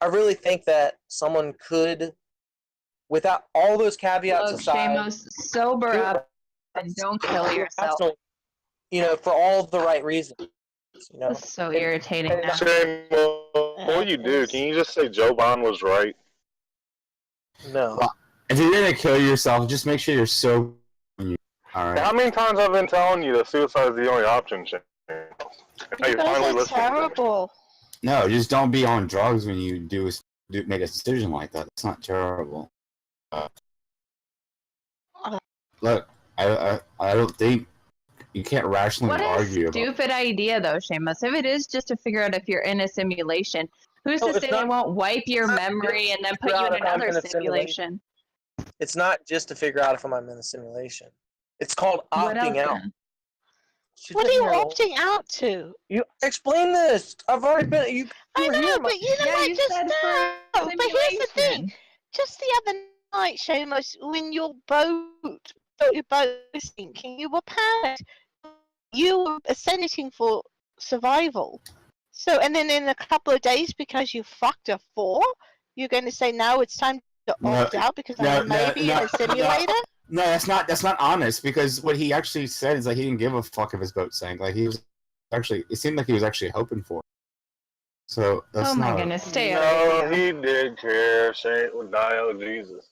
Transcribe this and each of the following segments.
I really think that someone could, without all those caveats Look, aside, Shamos, sober up and don't kill yourself. For all of the right reasons. This is so irritating now. Shane, before you do, can you just say Joe Biden was right? No. Well, if you're gonna kill yourself, just make sure you're sober. Alright. How many times I've been telling you that suicide is the only option, Shane? Now you're finally listening. Terrible. No, just don't be on drugs when you make a decision like that. It's not terrible. Look, I don't think you can't rationally argue What a stupid idea, though, Shamos. If it is just to figure out if you're in a simulation, who's to say they won't wipe your memory and then put you in another simulation? It's not just to figure out if I'm in a simulation. It's called opting out. What are you opting out to? You explain this. I've already been. I know, but you know what? Just now. But here's the thing. Just the other night, Shamos, when your boat was sinking, you were panicked. You were ascending for survival. So, and then in a couple of days, because you fucked a 4, you're going to say now it's time to opt out because I'm maybe in a simulator. No, that's not honest, because what he actually said is like he didn't give a fuck if his boat sank. Like it seemed like he was actually hoping for it. So that's my goodness, stay out. No, he did care. Shane would die of Jesus.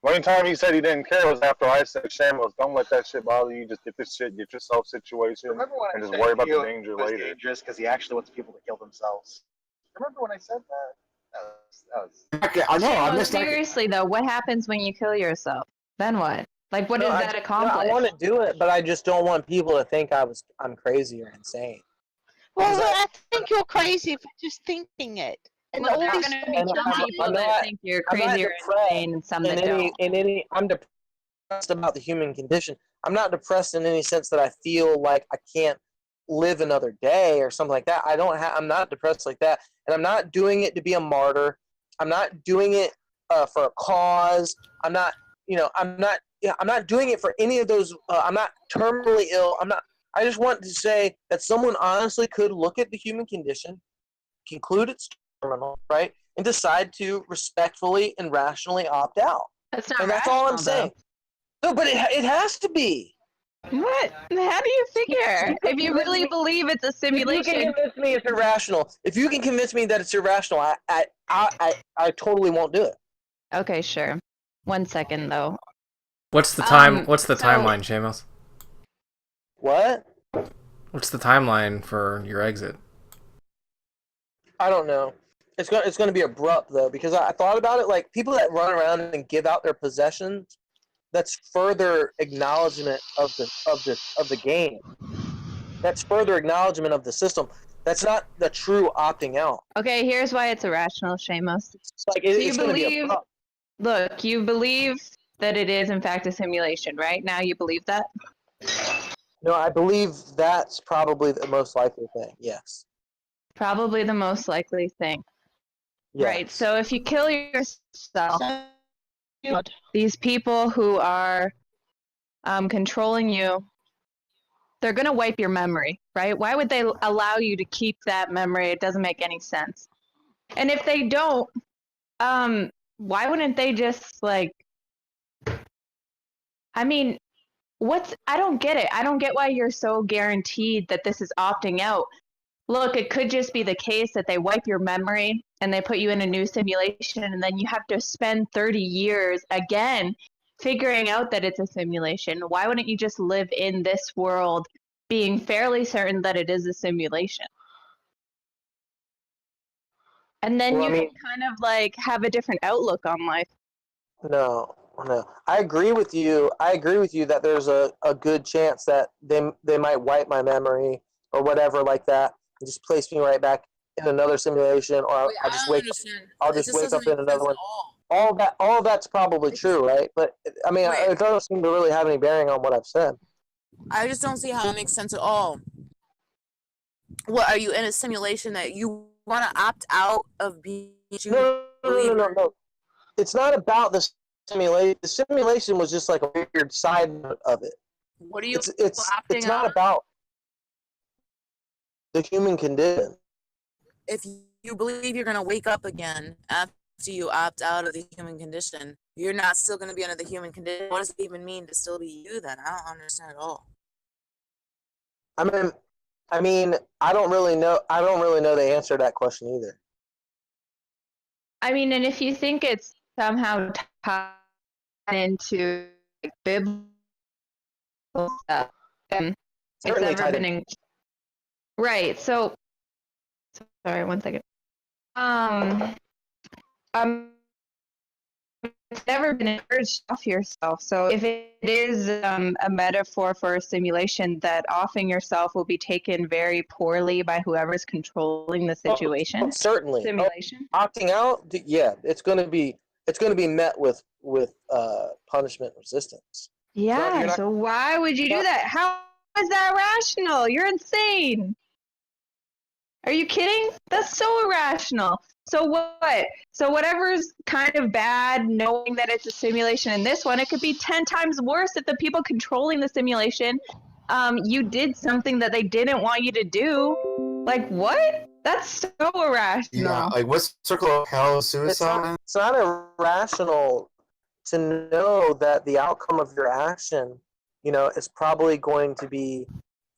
One time he said he didn't care was after I said, Shamos, don't let that shit bother you. Just get this shit, get yourself situation, and just worry about the danger later. Dangerous because he actually wants people to kill themselves. Remember when I said that? Okay, I know. I'm seriously though, what happens when you kill yourself? Then what? Like, what does that accomplish? I want to do it, but I just don't want people to think I'm crazy or insane. Well, I think you're crazy for just thinking it. And well, there are going to be some people that think you're crazy or insane, and some that don't. I'm depressed about the human condition. I'm not depressed in any sense that I feel like I can't live another day or something like that. I'm not depressed like that, and I'm not doing it to be a martyr. I'm not doing it for a cause. I'm not doing it for any of those. I'm not terminally ill. I just want to say that someone honestly could look at the human condition, conclude it's terminal, right, and decide to respectfully and rationally opt out. That's not and that's all I'm saying. No, but it has to be. What? How do you figure? If you really believe it's a simulation, if you can convince me it's irrational. If you can convince me that it's irrational, I totally won't do it. Okay, sure. 1 second though. What's the time? What's the timeline, Shamos? What? What's the timeline for your exit? I don't know. It's going to be abrupt though, because I thought about it. Like people that run around and give out their possessions, that's further acknowledgement of the game. That's further acknowledgement of the system. That's not the true opting out. Okay, here's why it's irrational, Shamos. It's going to be abrupt. Look, you believe that it is in fact a simulation, right? Now you believe that? No, I believe that's probably the most likely thing, yes. Probably the most likely thing. Yes. Right, so if you kill yourself, these people who are controlling you, they're going to wipe your memory, right? Why would they allow you to keep that memory? It doesn't make any sense. And if they don't, why wouldn't they just, like... I mean... I don't get it. I don't get why you're so guaranteed that this is opting out. Look, it could just be the case that they wipe your memory and they put you in a new simulation, and then you have to spend 30 years again figuring out that it's a simulation. Why wouldn't you just live in this world being fairly certain that it is a simulation? And then you can kind of like have a different outlook on life. No. I agree with you. That there's a good chance that they might wipe my memory or whatever like that and just place me right back in another simulation, or I'll just wake up in another one. All of that's probably true, right? But I mean, it doesn't seem to really have any bearing on what I've said. I just don't see how it makes sense at all. What, are you in a simulation that you want to opt out of being? No. It's not about the simulation. The simulation was just like a weird side of it. What are you? It's not about the human condition. If you believe you're gonna wake up again after you opt out of the human condition, you're not still gonna be under the human condition. What does it even mean to still be you then? I don't understand at all. I mean, I don't really know the answer to that question either. I mean, and if you think it's somehow tied into biblical stuff, then it's never been right. So, sorry, one second. It's never been encouraged off yourself. So if it is a metaphor for a simulation, that offing yourself will be taken very poorly by whoever's controlling the situation. Certainly, simulation. Opting out, yeah, it's going to be met with punishment resistance. Yeah. So why would you do that? How is that rational? You're insane. Are you kidding? That's so irrational. So what? So whatever's kind of bad, knowing that it's a simulation in this one, it could be 10 times worse if the people controlling the simulation, you did something that they didn't want you to do. Like, what? That's so irrational. Yeah, like what's circle of hell suicide? It's not irrational to know that the outcome of your action, is probably going to be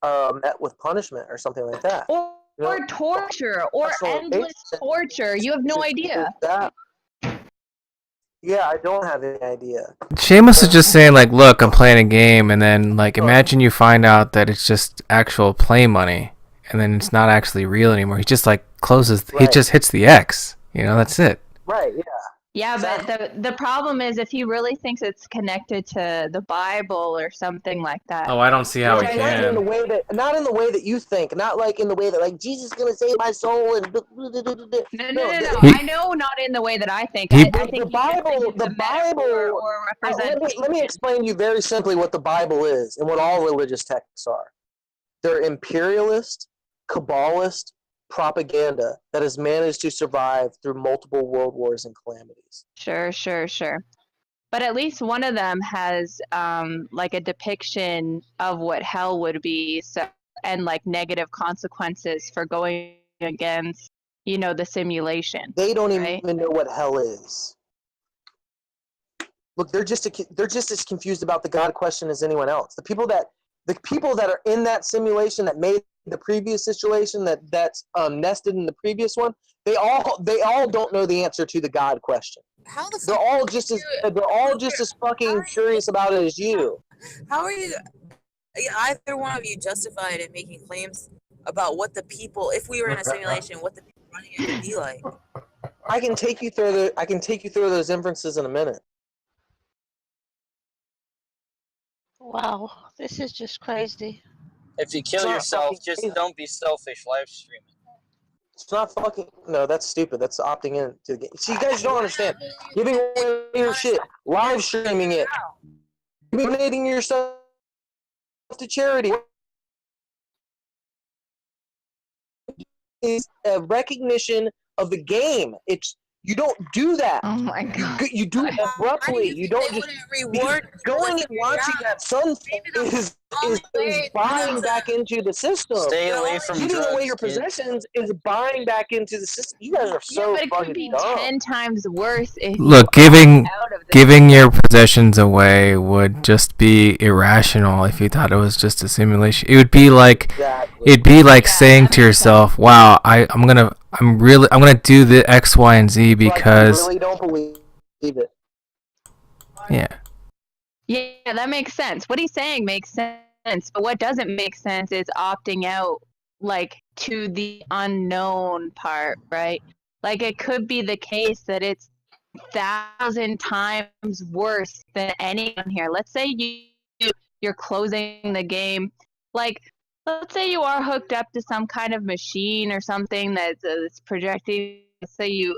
met with punishment or something like that. Or torture, or endless torture. You have no idea. Yeah, I don't have any idea. Shamos is just saying, like, look, I'm playing a game, and then, like, imagine you find out that it's just actual play money, and then it's not actually real anymore. He just, like, closes, he just hits the X. That's it. Right, yeah. Yeah, but the problem is if he really thinks it's connected to the Bible or something like that. Oh, I don't see how he can. Not in the way that you think. Not like in the way that like Jesus is gonna save my soul and. No. I know not in the way that I think. I think the Bible. Or representation. Let me explain to you very simply what the Bible is and what all religious texts are. They're imperialist, Kabbalist propaganda that has managed to survive through multiple world wars and calamities. Sure. But at least one of them has like a depiction of what hell would be, and like negative consequences for going against, the simulation. They don't even know what hell is. Look, they're just as confused about the God question as anyone else. The people that are in that simulation that made the previous situation that's nested in the previous one, they all don't know the answer to the God question. How the they're all just as fucking curious about it as you. How are you? Either one of you justified in making claims about what the people, if we were in a simulation, what the people running it would be like? I can take you through those inferences in a minute. Wow, this is just crazy. If you kill yourself, just don't be selfish. Live streaming. It's not fucking. No, that's stupid. That's opting in to the game. See, you guys don't understand. Giving away your shit, live streaming it, donating yourself to charity is a recognition of the game. You don't do that. Oh my god. You do it abruptly. You don't just reward. Going and watching that sunset is buying back into the system. Stay away from Giving drugs, away your possessions is buying back into the system. You guys are so but it fucking could be dumb. 10 times worse if Look, giving your possessions away would just be irrational if you thought it was just a simulation. It would be like saying to yourself, "Wow, I'm gonna do the X, Y, and Z because." I really don't believe it. Yeah, that makes sense. What he's saying makes sense, but what doesn't make sense is opting out, like, to the unknown part, right? Like, it could be the case that it's 1,000 times worse than anyone here. Let's say you're closing the game, like, let's say you are hooked up to some kind of machine or something that's projecting. Let's say you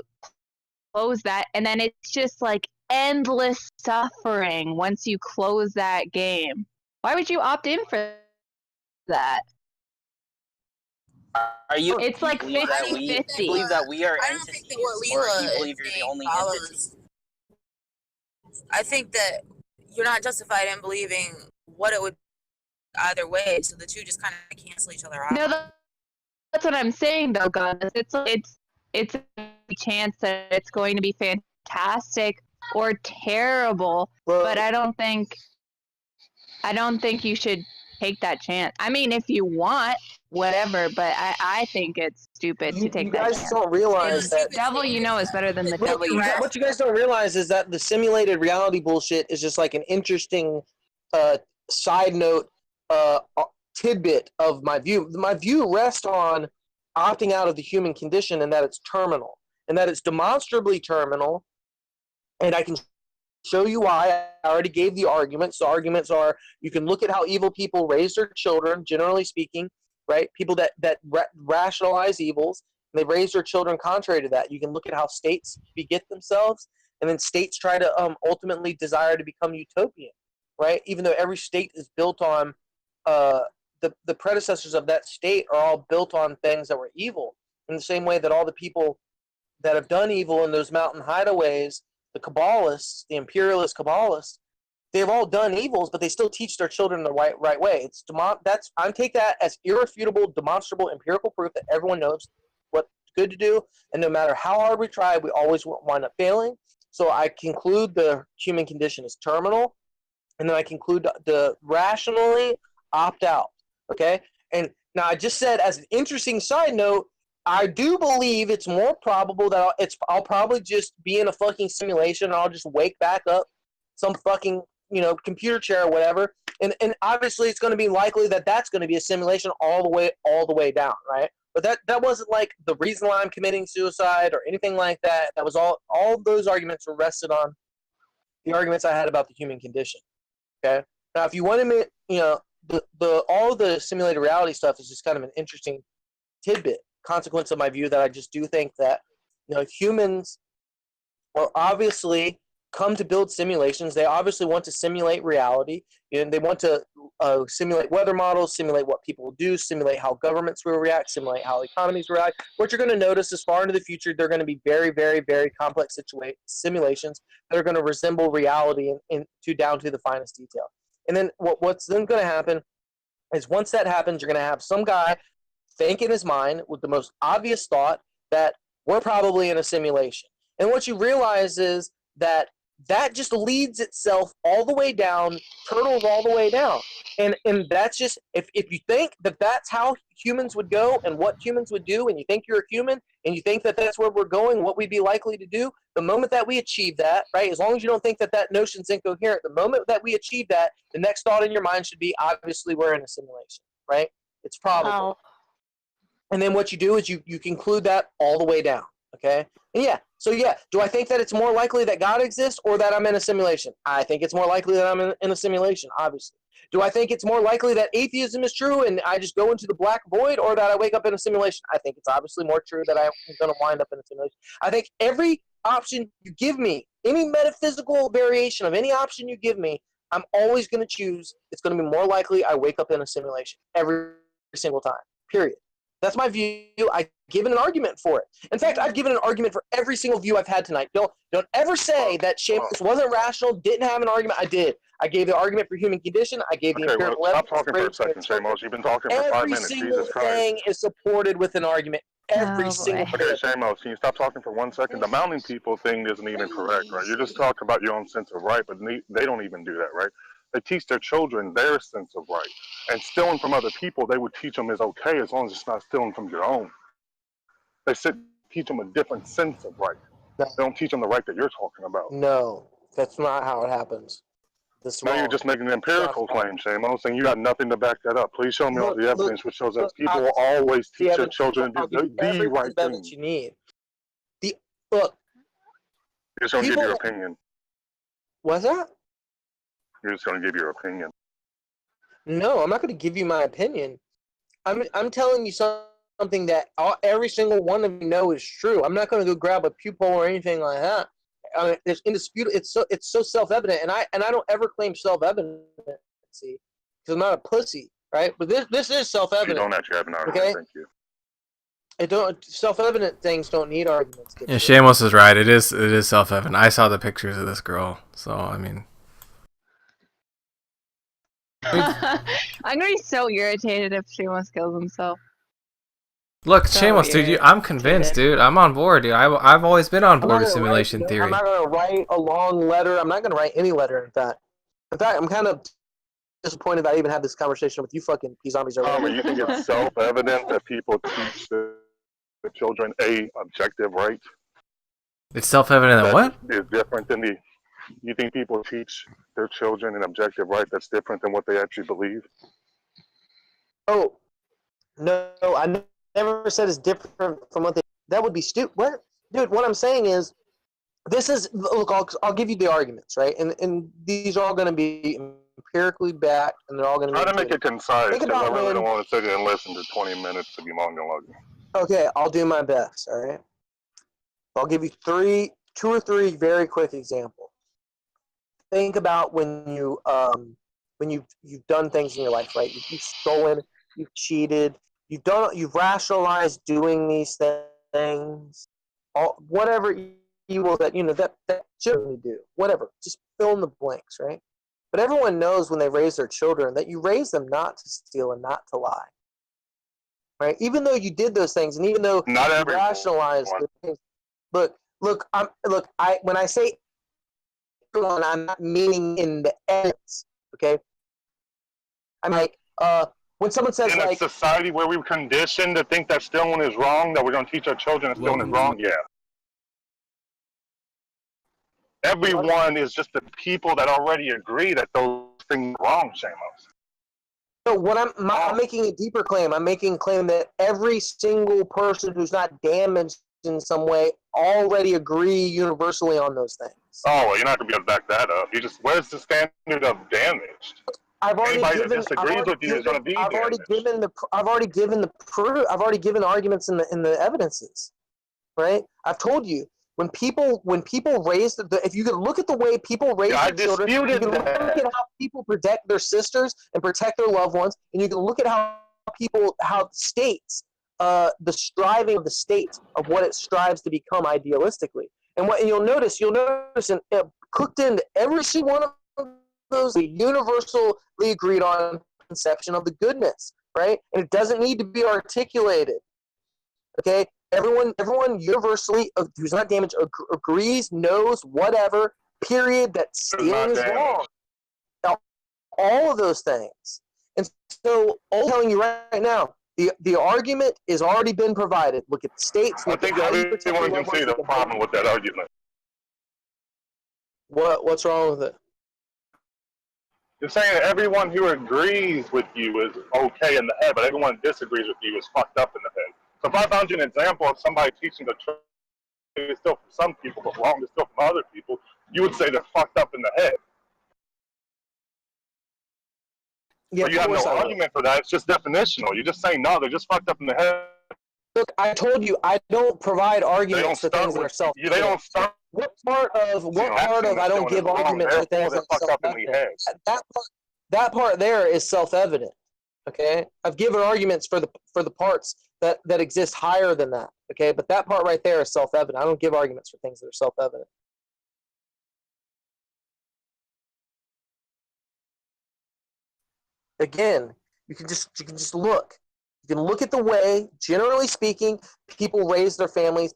close that, and then it's just like endless suffering once you close that game. Why would you opt in for that? Are you? It's like 50-50. Believe that we are entities, think that what or Leela you believe is you're the saying only follows. entity? I think that you're not justified in believing what it would be either way, so the two just kind of cancel each other out. No, that's what I'm saying though, guys. It's it's a chance that it's going to be fantastic or terrible, but I don't think you should take that chance. I mean, if you want, whatever, but I think it's stupid to take that chance. You guys don't realize that the devil you know is better than the devil you know. What you guys don't realize is that the simulated reality bullshit is just like an interesting side note tidbit of my view. My view rests on opting out of the human condition and that it's terminal and that it's demonstrably terminal, and I can show you why. I already gave the arguments. The arguments are, you can look at how evil people raise their children, generally speaking, right? People that rationalize evils, and they raise their children contrary to that. You can look at how states beget themselves, and then states try to ultimately desire to become utopian, right? Even though every state is built on, the predecessors of that state are all built on things that were evil, in the same way that all the people that have done evil in those mountain hideaways, the Kabbalists, the imperialist Kabbalists, they've all done evils, but they still teach their children the right way. I take that as irrefutable, demonstrable, empirical proof that everyone knows what's good to do, and no matter how hard we try, we always wind up failing. So I conclude the human condition is terminal, and then I conclude the rationally opt out. Okay, and now I just said, as an interesting side note, I do believe it's more probable that I'll probably just be in a fucking simulation, and I'll just wake back up some fucking computer chair or whatever, and obviously it's going to be likely that that's going to be a simulation all the way down, right? But that wasn't like the reason why I'm committing suicide or anything like that. That was all those arguments were rested on the arguments I had about the human condition. Okay, now if you wanted me, all the simulated reality stuff is just kind of an interesting tidbit, consequence of my view, that I just do think that humans are obviously come to build simulations. They obviously want to simulate reality, and they want to simulate weather models, simulate what people do, simulate how governments will react, simulate how economies react. What you're going to notice is, far into the future, they're going to be very, very, very complex simulations that are going to resemble reality down to the finest detail. And then what's then going to happen is, once that happens, you're going to have some guy think in his mind with the most obvious thought that we're probably in a simulation. And what you realize is that just leads itself all the way down, turtles all the way down. And that's just, if you think that that's how humans would go and what humans would do, and you think you're a human, and you think that that's where we're going, what we'd be likely to do, the moment that we achieve that, right, as long as you don't think that notion's incoherent, the moment that we achieve that, the next thought in your mind should be, obviously we're in a simulation, right? It's probable. Oh. And then what you do is you conclude that all the way down, okay? And do I think that it's more likely that God exists or that I'm in a simulation? I think it's more likely that I'm in a simulation, obviously. Do I think it's more likely that atheism is true and I just go into the black void, or that I wake up in a simulation? I think it's obviously more true that I'm going to wind up in a simulation. I think every option you give me, any metaphysical variation of any option you give me, I'm always going to choose, it's going to be more likely I wake up in a simulation every single time, period. That's my view. I've given an argument for it. In fact, I've given an argument for every single view I've had tonight. Don't ever say that Shamos wasn't rational, didn't have an argument. I did. I gave the argument for human condition. I gave the empirical evidence. Stop talking for a second, Shamos. You've been talking for 5 minutes. Jesus Christ. Every single thing is supported with an argument. Every single thing. Okay, Shamos, can you stop talking for 1 second? The mountain people thing isn't even correct, right? You're just talking about your own sense of right, but they don't even do that, right? They teach their children their sense of right. And stealing from other people, they would teach them is okay as long as it's not stealing from your own. They teach them a different sense of right. They don't teach them the right that you're talking about. No, that's not how it happens. Now you're just making an empirical claim, Shamos, and you got nothing to back that up. Please show me all the evidence which shows that people will always teach their children the right thing. You need. You're just going to give your opinion. What's that? You're just going to give your opinion. No, I'm not going to give you my opinion. I'm telling you something that every single one of you know is true. I'm not going to go grab a pew poll or anything like that. I mean, it's indisputable. It's so self-evident, and I don't ever claim self-evidency because I'm not a pussy, right? But this is self-evident. You don't actually have an argument. Okay? Thank you. Self-evident things don't need arguments. Yeah, Shamos is right. It is self-evident. I saw the pictures of this girl, so I mean. I'm gonna be so irritated if Shamos kills himself. Look, Shamos, dude, I'm convinced, dude. I'm on board, dude. I've always been on board with simulation theory. I'm not going to write a long letter. I'm not going to write any letter, in fact. I'm kind of disappointed that I even had this conversation with you fucking zombies over there. You think it's self-evident that people teach the children a objective right? It's self-evident that what? Is different than the... You think people teach their children an objective right that's different than what they actually believe? Oh, no, I never said it's different from what they... That would be stupid. What? Dude, what I'm saying is, this is... Look, I'll give you the arguments, right? And these are all going to be empirically backed, and they're all going to be... Try to make it concise, because I really don't want to sit here and listen to 20 minutes to be monologuing. Okay, I'll do my best, all right? I'll give you two or three very quick examples. Think about when you've done things in your life, right? You've stolen, you've cheated, you've rationalized doing these things, whatever evil that that children do, whatever. Just fill in the blanks, right? But everyone knows when they raise their children that you raise them not to steal and not to lie, right? Even though you did those things, and even though you rationalized the things. Look. When I say everyone, I'm not meaning in the evidence, okay? I'm like, when someone says in a society where we're conditioned to think that stealing is wrong, that we're going to teach our children that stealing is wrong, yeah. Everyone is just the people that already agree that those things are wrong, Shamos. So what I'm making a deeper claim. I'm making a claim that every single person who's not damaged in some way already agree universally on those things. Oh, well, you're not going to be able to back that up. You just, where's the standard of damaged? Anybody that disagrees with you is going to be damaged. I've already given the proof. I've already given arguments in the evidences, right? I've told you when people raise if you can look at the way people raise their children, you can look at how people protect their sisters and protect their loved ones, and you can look at how states. The striving of the state of what it strives to become idealistically, and you'll notice, and cooked into every single one of those, the universally agreed on conception of the goodness, right? And it doesn't need to be articulated. Okay, everyone universally who's not damaged agrees, knows, whatever. Period. That stealing is wrong. All of those things, and so I'm telling you right now. The argument has already been provided. Look at the states. I think everyone can see the problem with that argument. What's wrong with it? You're saying that everyone who agrees with you is okay in the head, but everyone who disagrees with you is fucked up in the head. So if I found you an example of somebody teaching the truth is still for some people, but wrong is still for other people, you would say they're fucked up in the head. Yeah, but you have no argument for that. It's just definitional. You're just saying, no, they're just fucked up in the head. Look, I told you, I don't provide arguments for things that are self. They don't start. What part of I don't give arguments for things that are self-evident? That part there is self-evident. Okay, I've given arguments for the parts that exist higher than that. Okay, but that part right there is self-evident. I don't give arguments for things that are self-evident. Again, you can just look. You can look at the way, generally speaking, people raise their families.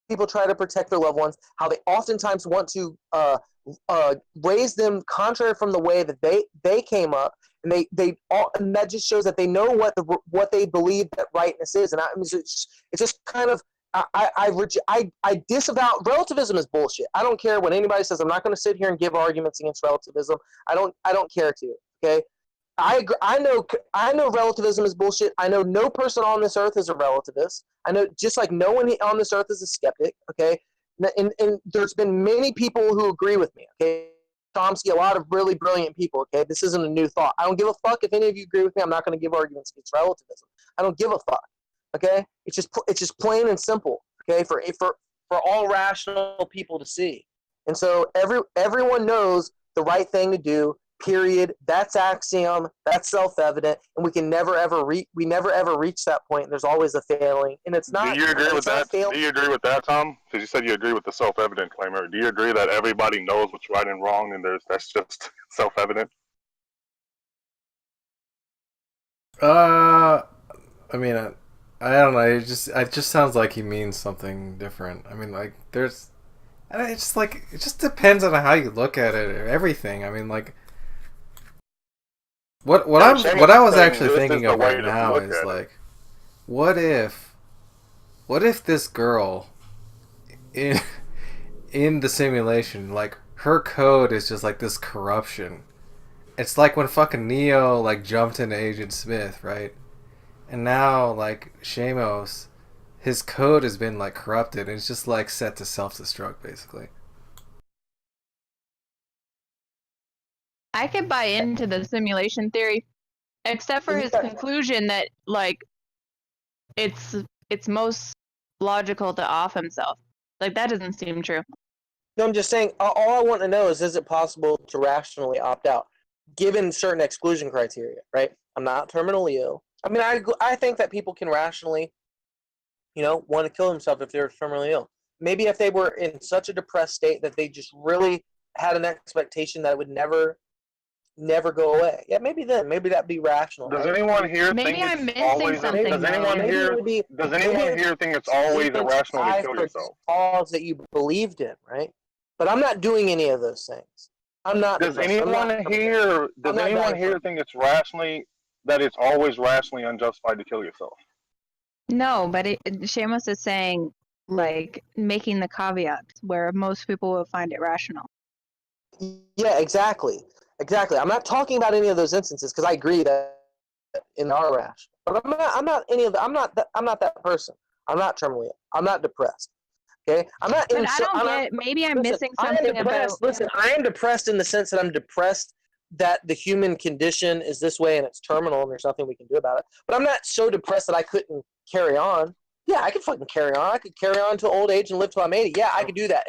People try to protect their loved ones. How they oftentimes want to raise them contrary from the way that they came up, and and that just shows that they know what they believe that rightness is. And it's just kind of I disavow relativism is bullshit. I don't care what anybody says. I'm not going to sit here and give arguments against relativism. I don't care to. Okay. I know relativism is bullshit. I know no person on this earth is a relativist. I know just like no one on this earth is a skeptic, okay? And there's been many people who agree with me, okay? Chomsky, a lot of really brilliant people, okay? This isn't a new thought. I don't give a fuck if any of you agree with me. I'm not going to give arguments against relativism. I don't give a fuck, okay? It's just plain and simple, okay? For all rational people to see. And so everyone knows the right thing to do. Period. That's axiom. That's self-evident, and we never ever reach that point. And there's always a failing, and it's not. Do you agree with that? Do you agree with that, Tom? Because you said you agree with the self-evident claimer. Do you agree that everybody knows what's right and wrong, and that's just self-evident? I mean, I don't know. It just sounds like he means something different. I mean, like there's, it just depends on how you look at it or everything. I mean, like what I was actually thinking of right now is like, what if this girl in in the simulation, like her code is just like this corruption. It's like when fucking Neo like jumped into Agent Smith, right? And now like Shamos, his code has been like corrupted and it's just like set to self-destruct basically. I could buy into the simulation theory, except for his conclusion that like it's most logical to off himself. Like that doesn't seem true. No, I'm just saying. All I want to know is it possible to rationally opt out, given certain exclusion criteria? Right. I'm not terminally ill. I mean, I think that people can rationally, want to kill themselves if they're terminally ill. Maybe if they were in such a depressed state that they just really had an expectation that it would never go away. Yeah, maybe then. Maybe that'd be rational. Does anyone here maybe think I'm it's missing always? something? Does anyone here think it's always irrational to kill yourself? Cause that you believed in, right? But I'm not doing any of those things. I'm not. Does anyone here think it's always rationally unjustified to kill yourself? No, but Shamos is saying like making the caveat where most people will find it rational. Yeah, exactly. I'm not talking about any of those instances because I agree that in our rash. But I'm not any of the, I'm not that person. I'm not terminally ill. I'm not depressed. Okay, I'm not. But I don't get. Maybe I'm missing something about. Listen, I am depressed in the sense that I'm depressed that the human condition is this way and it's terminal and there's nothing we can do about it. But I'm not so depressed that I couldn't carry on. Yeah, I could fucking carry on. I could carry on to old age and live till I'm 80. Yeah, I could do that.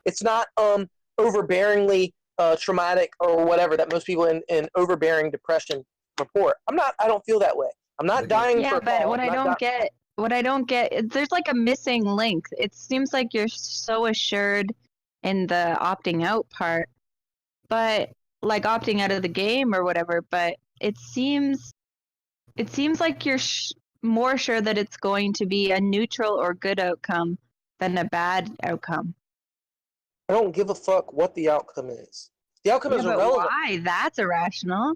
It's not overbearingly traumatic or whatever that most people in overbearing depression report. I don't feel that way. I'm not dying for a but call. What I don't get, there's like a missing link. It seems like you're so assured in the opting out part, but like opting out of the game or whatever. But it seems like you're more sure that it's going to be a neutral or good outcome than a bad outcome. I don't give a fuck what the outcome is. The outcome is irrelevant. Why? That's irrational.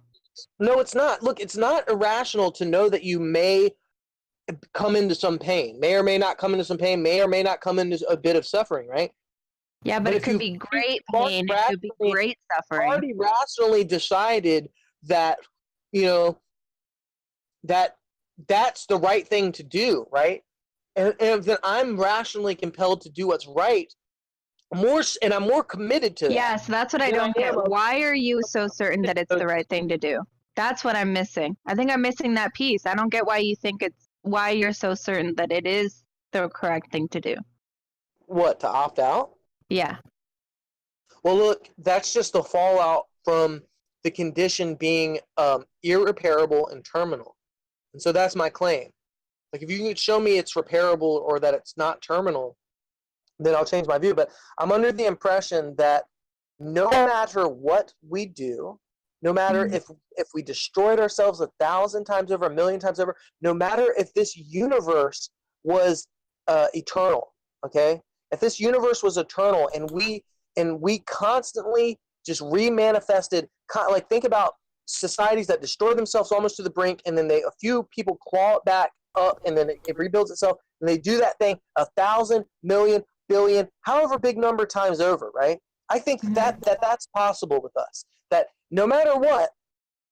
No, it's not. Look, it's not irrational to know that you may come into some pain, may or may not come into some pain, may or may not come into a bit of suffering, right? Yeah, but it could be great pain, it could be great suffering. Already rationally decided that, that's the right thing to do, right? And then I'm rationally compelled to do what's right, I'm more committed to that. Yes, that's what I don't get. Why are you so certain that it's the right thing to do? That's what I'm missing. I think I'm missing that piece. I don't get why you're so certain that it is the correct thing to do. What, to opt out? Yeah. Well, look, that's just the fallout from the condition being irreparable and terminal. And so that's my claim. Like, if you can show me it's repairable or that it's not terminal, then I'll change my view. But I'm under the impression that no matter what we do, no matter if we destroyed ourselves 1,000 times over, 1,000,000 times over, no matter if this universe was eternal, okay? If this universe was eternal and we constantly just remanifested, like think about societies that destroy themselves almost to the brink, and then a few people claw it back up, and then it rebuilds itself, and they do that thing 1,000, million, billion, however big number times over, right? I think that's possible with us. That no matter what,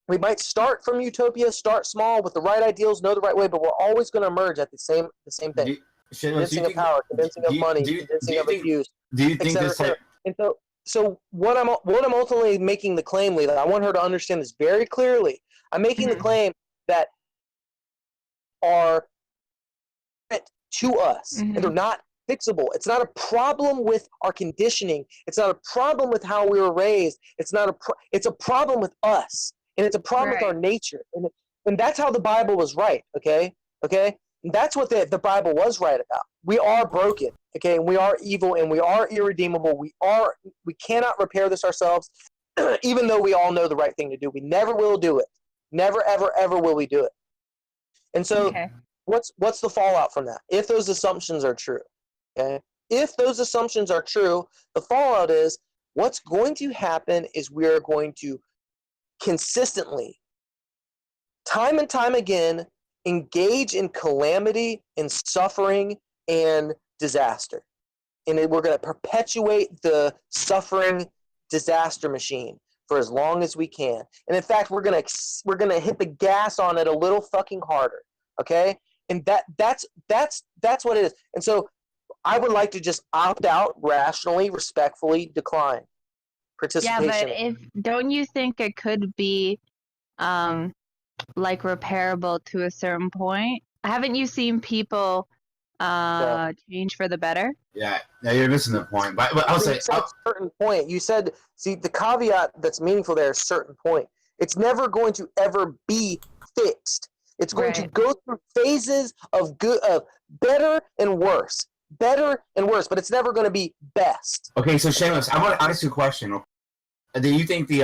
we might start from utopia, start small with the right ideals, know the right way, but we're always going to emerge at the same thing. Convincing of power, convincing of money, convincing of abuse. Do you think this? And so what I'm ultimately making the claim, Leela, I want her to understand this very clearly. I'm making the claim that are to us, and they're not fixable. It's not a problem with our conditioning. It's not a problem with how we were raised. It's a problem with us, and it's a problem with our nature. And that's how the Bible was right. Okay. And that's what the Bible was right about. We are broken. Okay, and we are evil, and we are irredeemable. We cannot repair this ourselves, even though we all know the right thing to do. We never will do it. Never, ever, ever will we do it. And so what's the fallout from that? If those assumptions are true, okay? If those assumptions are true, the fallout is what's going to happen is we are going to consistently, time and time again, engage in calamity and suffering and disaster. And we're going to perpetuate the suffering disaster machine for as long as we can. And in fact, we're going to hit the gas on it a little fucking harder, okay? And that's what it is. And so I would like to just opt out rationally, respectfully, decline participation. Yeah, but don't you think it could be like repairable to a certain point? Haven't you seen people change for the better? Yeah, you're missing the point. But I'll say certain point. You said, see, the caveat that's meaningful there is certain point. It's never going to ever be fixed. It's going to go through phases of better and worse, but it's never going to be best. Okay, so Shamos, I want to ask you a question. Do you think the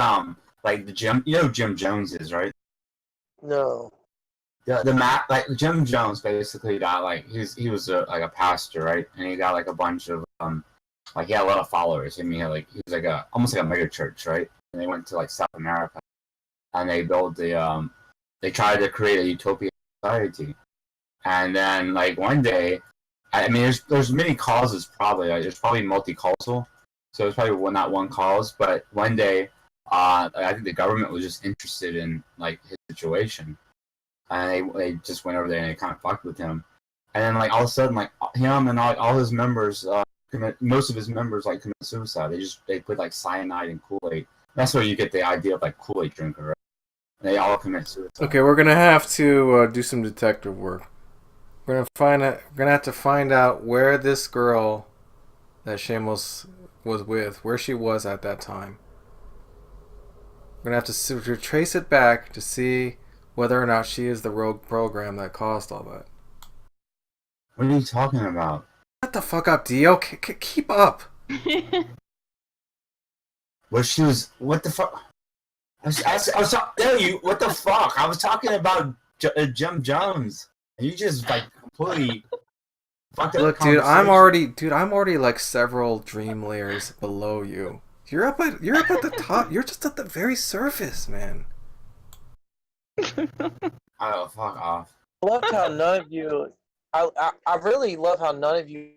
Jim, you know who Jim Jones is, right? No. The map, like Jim Jones, basically got he was like a pastor, right? And he got like a bunch of he had a lot of followers. I mean, he was like almost like a mega church, right? And they went to like South America, and they built they tried to create a utopian society. And then like one day, I mean, there's many causes probably. There's probably multicultural, so it's probably not one cause. But one day, I think the government was just interested in like his situation. And they just went over there and they kind of fucked with him. And then like all of a sudden, like him and all his members, most of his members like commit suicide. They put like cyanide in Kool-Aid. That's where you get the idea of like Kool-Aid drinker, right? And they all commit suicide. Okay, we're gonna have to do some detective work. We're gonna have to find out where this girl that Shamos was with, where she was at that time. We're gonna have to trace it back to see whether or not she is the rogue program that caused all that. What are you talking about? Shut the fuck up, Dio. Keep up. What the fuck? I was telling you, what the fuck? I was talking about Jim Jones. And you just like completely fucked up. Look, dude, I'm already like several dream layers below you. You're up at the top. You're just at the very surface, man. Oh, fuck off. I love how none of you. I really love how none of you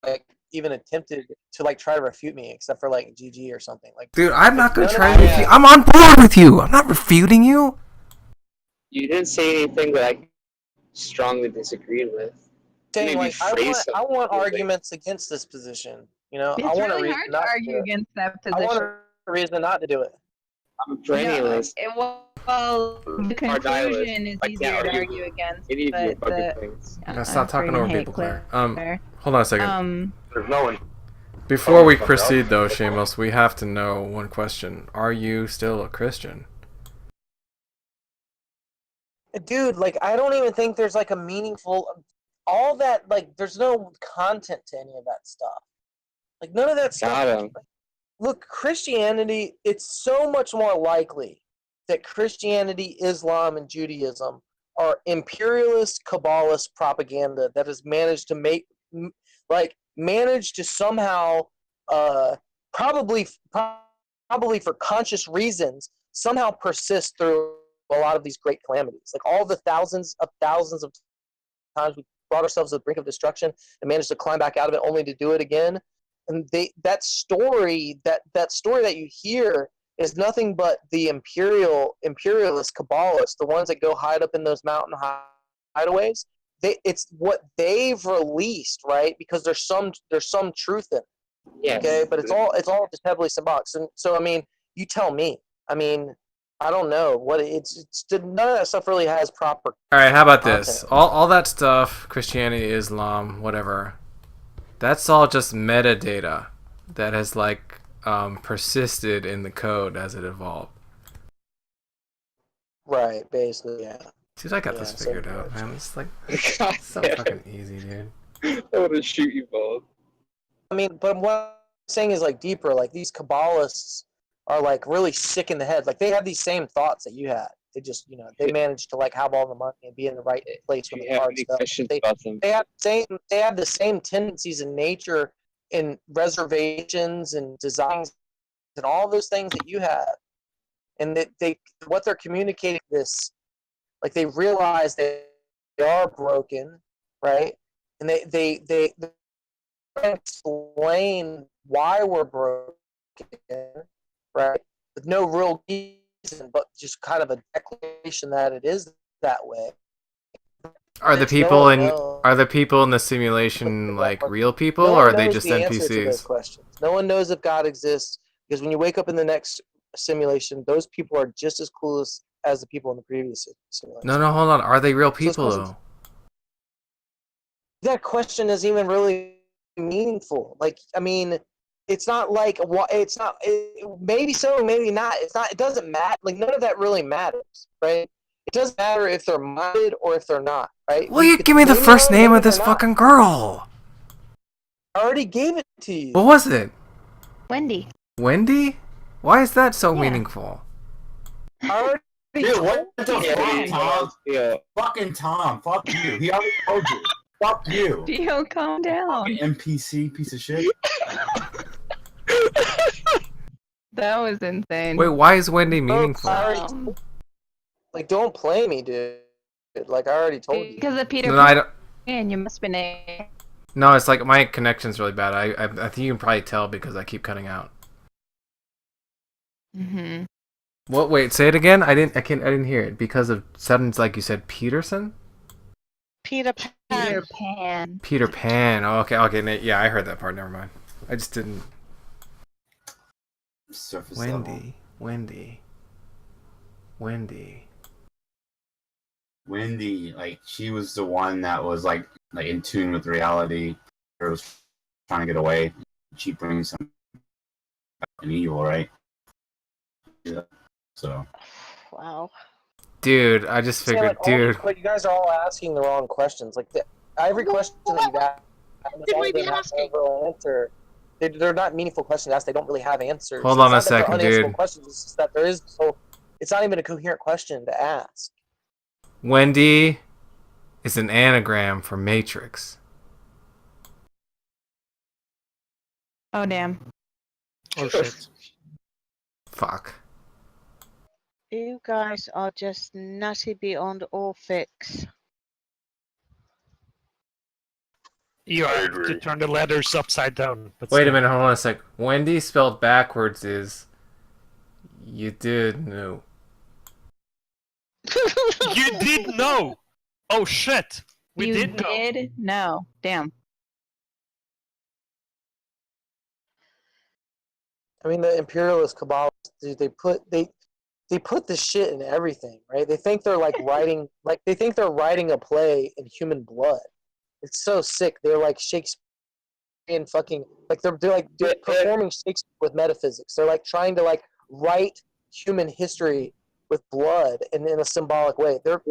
like even attempted to like try to refute me, except for like GG or something. Like, dude, I'm not gonna try to refute. I'm on board with you. I'm not refuting you. You didn't say anything that I strongly disagreed with. Saying, like, I want arguments against this position. You know, it's I want really a hard to argue against that position. I want a reason not to do it. I'm a perennialist. Well, the conclusion is easier to argue against. Let's stop talking over people, Claire. Hold on a second. There's no one. Before we proceed, though, Shamos, we have to know one question. Are you still a Christian? Dude, like, I don't even think there's, like, a meaningful... All that, like, there's no content to any of that stuff. Like, none of that stuff... Look, Christianity, it's so much more likely that Christianity, Islam, and Judaism are imperialist, Kabbalist propaganda that has managed to somehow, probably for conscious reasons, somehow persist through a lot of these great calamities. Like all the thousands of times we brought ourselves to the brink of destruction and managed to climb back out of it only to do it again. And that story that you hear is nothing but the imperialist Kabbalists, the ones that go hide up in those mountain hideaways. It's what they've released, right? Because there's some truth in it. Yes. Okay, but it's all just heavily symbolic. So I mean, you tell me. I mean, I don't know what none of that stuff really has proper. All right, how about this? All that stuff, Christianity, Islam, whatever. That's all just metadata that has like persisted in the code as it evolved. Right, basically, yeah. Dude, I got this figured out, man. It's like it's so fucking easy, dude. I want to shoot you both. I mean, but what I'm saying is like deeper. Like these Kabbalists are like really sick in the head. Like they have these same thoughts that you had. They just, they managed to like have all the money and be in the right place when the cards fell. They have the same tendencies in nature, in reservations and designs and all those things that you have. And what they're communicating this, like they realize they are broken, right? And they explain why we're broken, right? With no real reason, but just kind of a declaration that it is that way. Are the people in the simulation like real people, or are they just the answer to those NPCs? questions. No one knows if God exists, because when you wake up in the next simulation, those people are just as clueless as the people in the previous simulation. No, hold on. Are they real people though? That question isn't even really meaningful. Like, I mean, it's not like it's not. Maybe so, maybe not. It's not. It doesn't matter. Like, none of that really matters, right? It doesn't matter if they're minded or if they're not, right? Will you give me the first name of this fucking girl? I already gave it to you. What was it? Wendy. Wendy? Why is that so meaningful? Dude, what the fuck, Tom? Yeah. Fucking Tom. Fuck you. He already told you. Fuck you. Dio, calm down. Fucking NPC piece of shit. That was insane. Wait, why is Wendy meaningful? Like, don't play me, dude. Like, I already told you. Because of Peter No, I don't. And you must have been No, it's like my connection's really bad. I think you can probably tell because I keep cutting out. Mm-hmm. What? Wait, say it again. I didn't hear it because of sounds like you said Peterson. Peter Pan. Peter Pan. Peter Pan. Oh, okay. Yeah, I heard that part. Never mind. I just didn't. Surface Wendy. Wendy, like, she was the one that was like in tune with reality. Or was trying to get away. She brings some evil, right? Yeah. So. Wow. Dude, I just figured, But you guys are all asking the wrong questions. Like, every question that you ask, answer. They're not meaningful questions asked. They don't really have answers. Hold on a second, dude. Questions. It's just that it's not even a coherent question to ask. Wendy is an anagram for Matrix. Oh, damn. Oh, shit. Fuck. You guys are just nutty beyond all fix. You have to turn the letters upside down. Wait a minute, hold on a sec. Wendy spelled backwards is you did know. You did know. Oh shit. We did know. Damn. I mean, the imperialist Kabbalists, dude, they put this shit in everything, right? They think they're like writing a play in human blood. It's so sick. They're like Shakespearean fucking, like they're performing Shakespeare with metaphysics. They're like trying to like write human history with blood and in a symbolic way. They're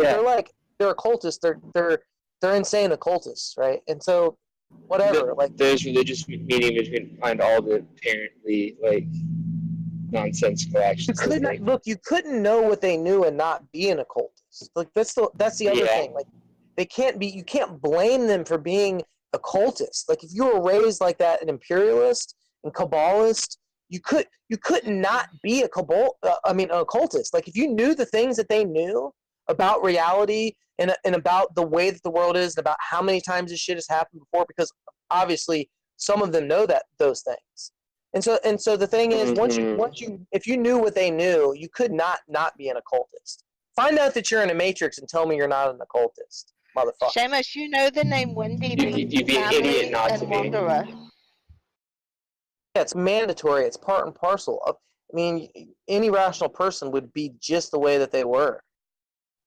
occultists. They're insane occultists, right? And so whatever, like there's religious meaning between behind all the apparently like nonsensical actions. You couldn't know what they knew and not be an occultist. Like that's the other thing. Like you can't blame them for being occultist. Like if you were raised like that, an imperialist and Kabbalist, you could not be an occultist. Like if you knew the things that they knew about reality and about the way that the world is and about how many times this shit has happened before, because obviously some of them know those things. And so the thing is, if you knew what they knew, you could not be an occultist. Find out that you're in a matrix and tell me you're not an occultist, motherfucker. Shamos, you know the name Wendy means you'd be an idiot not to be. Wanderer. Yeah, it's mandatory. It's part and parcel of. I mean, any rational person would be just the way that they were,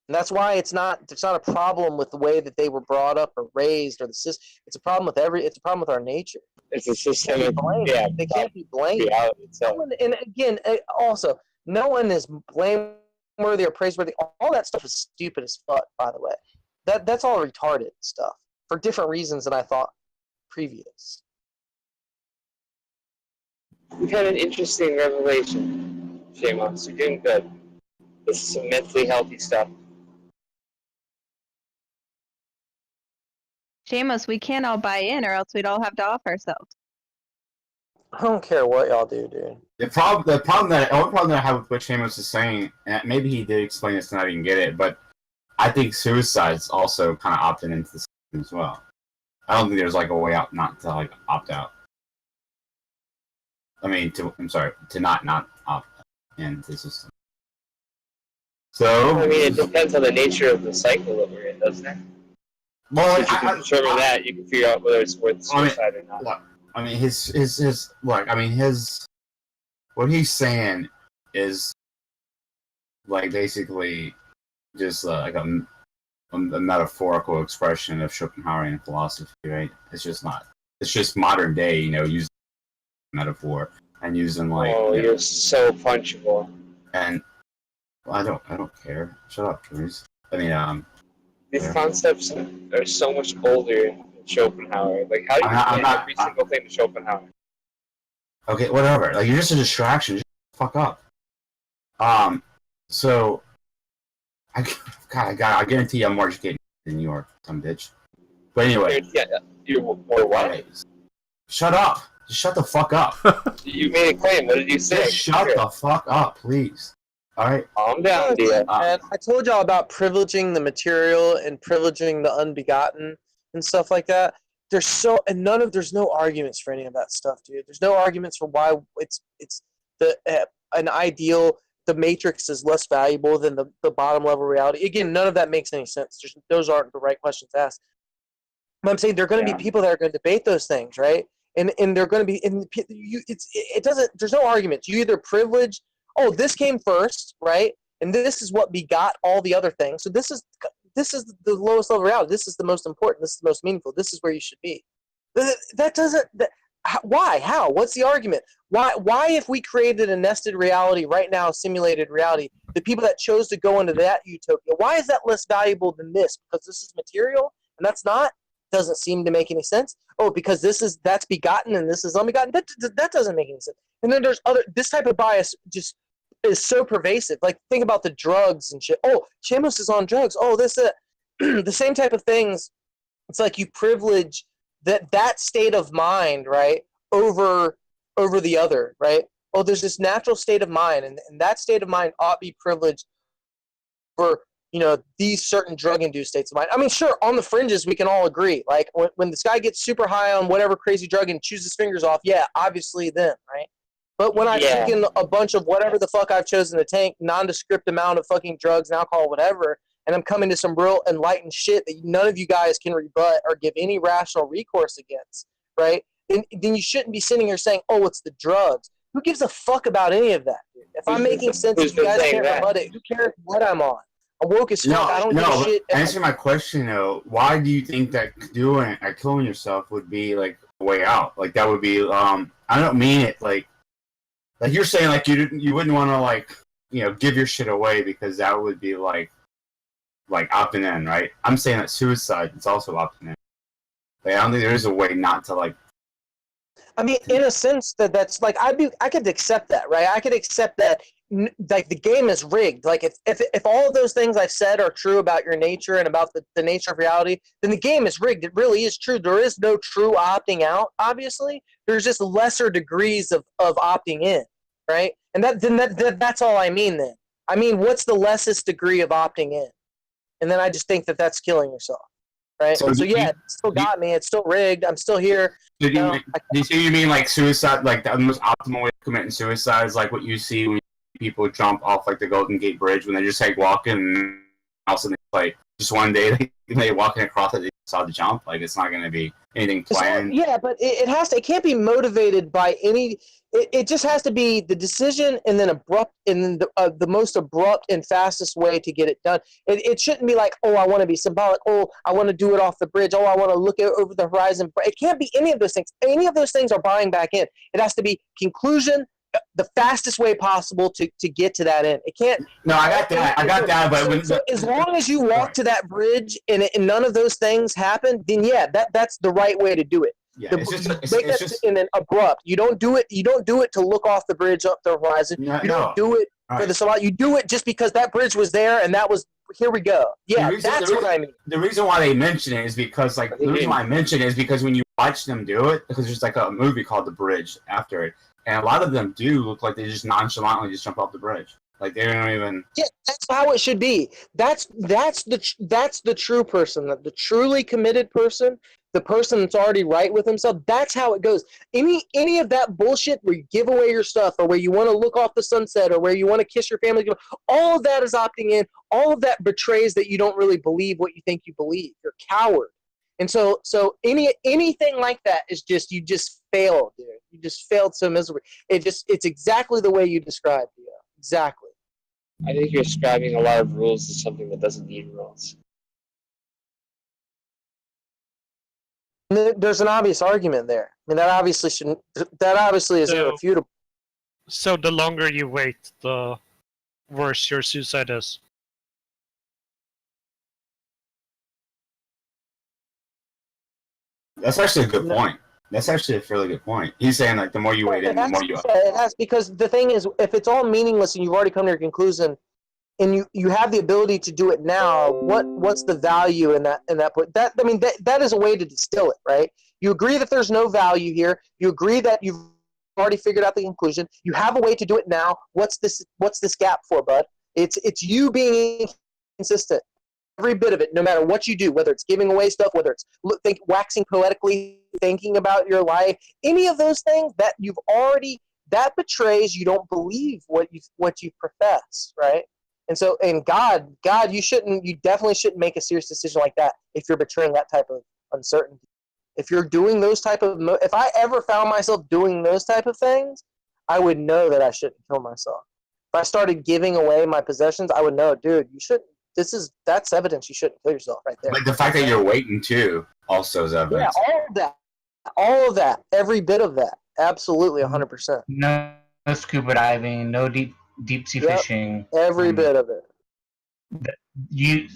and that's why it's not a problem with the way that they were brought up or raised or the system. It's a problem with It's a problem with our nature. It's a system. They can't be blamed. And again, also, no one is blameworthy or praiseworthy. All that stuff is stupid as fuck. By the way, that's all retarded stuff for different reasons than I thought previous. We've had an interesting revelation, Shamos. You're doing good. This is some mentally healthy stuff. Shamos, we can't all buy in, or else we'd all have to off ourselves. I don't care what y'all do, dude. The only problem that I have with what Shamos is saying, and maybe he did explain this and I didn't get it, but I think suicide's also kind of opting into the system as well. I don't think there's like a way out not to like opt out. I mean, to not opt into the system. So I mean, it depends on the nature of the cycle that we're in, doesn't it? Well, if you can determine that, you can figure out whether it's worth suicide or not. Look, I mean, what he's saying is like basically just like a metaphorical expression of Schopenhauerian philosophy, right? It's just not. It's just modern day, using metaphor and using like. Oh, you're so punchable. And well, I don't care. Shut up, please. I mean, these concepts are so much older than Schopenhauer. Like, how do you explain every single thing to Schopenhauer? Okay, whatever. Like, you're just a distraction. Just fuck up. So, I guarantee you I'm more educated than you are, some bitch. But anyway. You're more what? Shut up. Just shut the fuck up. You made a claim. What did you say? Just shut the fuck up, please. Alright? Calm down, dear. And I told y'all about privileging the material and privileging the unbegotten and stuff like that. There's no arguments for any of that stuff, dude. There's no arguments for why it's an ideal. The Matrix is less valuable than the bottom level reality. Again, none of that makes any sense. Those aren't the right questions to ask. But I'm saying there are going to be people that are going to debate those things, right? And they're going to be there's no arguments. You either privilege, this came first, right? And this is what begot all the other things. So this is the lowest level reality. This is the most important. This is the most meaningful. This is where you should be. Why? How? What's the argument? Why if we created a nested reality right now, simulated reality, the people that chose to go into that utopia, why is that less valuable than this? Because this is material and that's not? Doesn't seem to make any sense. Because that's begotten and this is unbegotten. That doesn't make any sense. And then there's this type of bias just is so pervasive. Like, think about the drugs and shit. Shamos is on drugs. The same type of things. It's like you privilege that state of mind, right, over the other, right? There's this natural state of mind, and that state of mind ought to be privileged for, these certain drug-induced states of mind. I mean, sure, on the fringes, we can all agree. Like, when this guy gets super high on whatever crazy drug and chews his fingers off, yeah, obviously then, right? But when I've taken a bunch of whatever the fuck I've chosen to take, nondescript amount of fucking drugs and alcohol, whatever, and I'm coming to some real enlightened shit that none of you guys can rebut or give any rational recourse against, right? Then you shouldn't be sitting here saying, it's the drugs. Who gives a fuck about any of that? Dude? If I'm making sense, if you guys can't rebut it, who cares what I'm on? I'm woke as fuck. I don't give a shit. Answer my question, though. Why do you think that killing yourself would be, like, a way out? Like, that would be, I don't mean it, like you're saying, like, you wouldn't want to, like, give your shit away because that would be, like opting in, right? I'm saying that suicide is also opting in. Like, I don't think there is a way not to, like. I mean, in a sense that's like I could accept that, right? I could accept that, like, the game is rigged. Like, if all of those things I've said are true about your nature and about the nature of reality, then the game is rigged. It really is true. There is no true opting out. Obviously, there's just lesser degrees of opting in, right? And that's all I mean. Then I mean, what's the lessest degree of opting in? And then I just think that that's killing yourself, right? So yeah, it still got me. It's still rigged. I'm still here. Do you mean like suicide? Like the most optimal way of committing suicide is like what you see when people jump off like the Golden Gate Bridge when they're just like walking, and all of a sudden like just one day they walking across it, they saw the jump. Like, it's not going to be anything planned. Yeah, but it has to. It can't be motivated by any. It just has to be the decision, and then abrupt, and then the most abrupt and fastest way to get it done. It shouldn't be like, I want to be symbolic. I want to do it off the bridge. I want to look over the horizon. It can't be any of those things. Any of those things are buying back in. It has to be conclusion, the fastest way possible to get to that end. It can't. No, I got that. But as long as you walk to that bridge and none of those things happen, then yeah, that's the right way to do it. Yeah, and then abrupt. You don't do it. You don't do it to look off the bridge up the horizon. You don't do it for the salat. You do it just because that bridge was there and that was here we go. Yeah, that's what I mean. The reason why they mention it is because the reason why I mention it is because when you watch them do it, because there's like a movie called The Bridge after it, and a lot of them do look like they just nonchalantly just jump off the bridge. Like they don't even. Yeah, that's how it should be. That's the true person, the truly committed person, the person that's already right with himself. That's how it goes. Any of that bullshit where you give away your stuff, or where you want to look off the sunset, or where you want to kiss your family, all of that is opting in. All of that betrays that you don't really believe what you think you believe. You're a coward. And so anything like that is just you just failed, dude. You just failed so miserably. It's exactly the way you described it. Exactly. I think you're ascribing a lot of rules to something that doesn't need rules. There's an obvious argument there. I mean, that obviously is irrefutable. So the longer you wait, the worse your suicide is. That's actually a good point. That's actually a fairly good point. He's saying like the more you wait in, the more you. It has, because the thing is, if it's all meaningless and you've already come to your conclusion, and you have the ability to do it now, what's the value in that point? That is a way to distill it, right? You agree that there's no value here. You agree that you've already figured out the conclusion. You have a way to do it now. What's this gap for, bud? It's you being consistent. Every bit of it, no matter what you do, whether it's giving away stuff, whether it's waxing poetically, thinking about your life, any of those things that you've already, that betrays you don't believe what you profess, right? And so, and God, you definitely shouldn't make a serious decision like that if you're betraying that type of uncertainty. If you're doing those type of, if I ever found myself doing those type of things, I would know that I shouldn't kill myself. If I started giving away my possessions, I would know, dude, you shouldn't. That's evidence you shouldn't kill yourself right there. Like the fact that you're waiting too also is evidence. Yeah, all of that, every bit of that, absolutely, 100%. No scuba diving, no deep sea fishing. Every bit of it.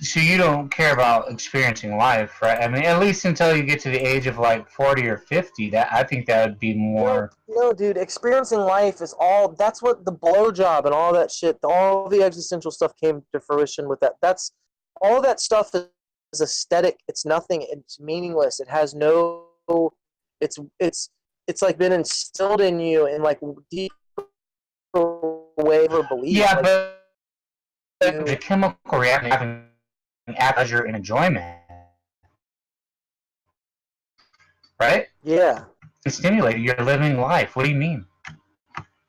So you don't care about experiencing life, right? I mean, at least until you get to the age of like 40 or 50. That I think that would be more. No, dude, experiencing life is all. That's what the blowjob and all that shit, all the existential stuff came to fruition with that. That's all that stuff is aesthetic. It's nothing. It's meaningless. It has no. It's like been instilled in you in like deep way of belief. Yeah, like, but the chemical reaction having pleasure and enjoyment, right? Yeah. It's stimulated. You're living life. What do you mean?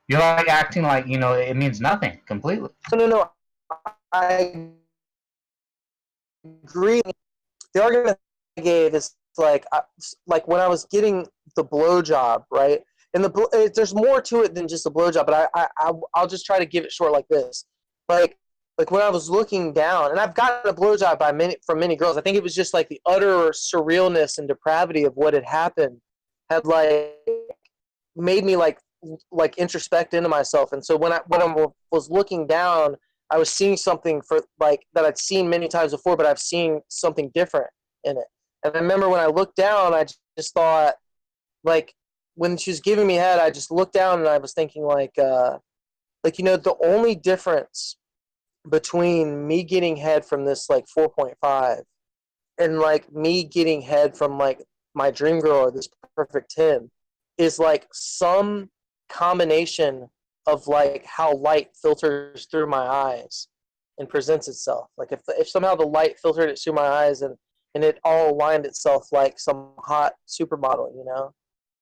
You're like acting like it means nothing completely. No. I agree. The argument I gave is like when I was getting the blowjob, right? And there's more to it than just a blowjob, but I'll just try to give it short like this. Like when I was looking down, and I've gotten a blowjob from many girls. I think it was just like the utter surrealness and depravity of what had happened had like made me like introspect into myself. And so when I was looking down, I was seeing something that I'd seen many times before, but I've seen something different in it. And I remember when I looked down, I just thought, like, when she was giving me head, I just looked down and I was thinking the only difference between me getting head from this like 4.5 and like me getting head from like my dream girl or this perfect 10 is like some combination of like how light filters through my eyes and presents itself. Like if somehow the light filtered it through my eyes and it all aligned itself like some hot supermodel,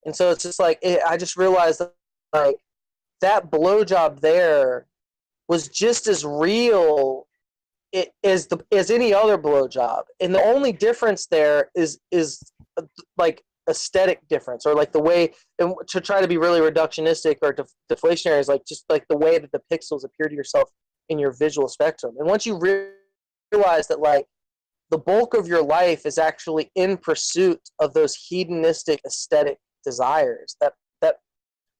And so it's just like I just realized that like that blowjob there was just as real as any other blowjob, and the only difference there is like aesthetic difference, or like the way, and to try to be really reductionistic or deflationary, is like just like the way that the pixels appear to yourself in your visual spectrum. And once you realize that like the bulk of your life is actually in pursuit of those hedonistic aesthetic desires that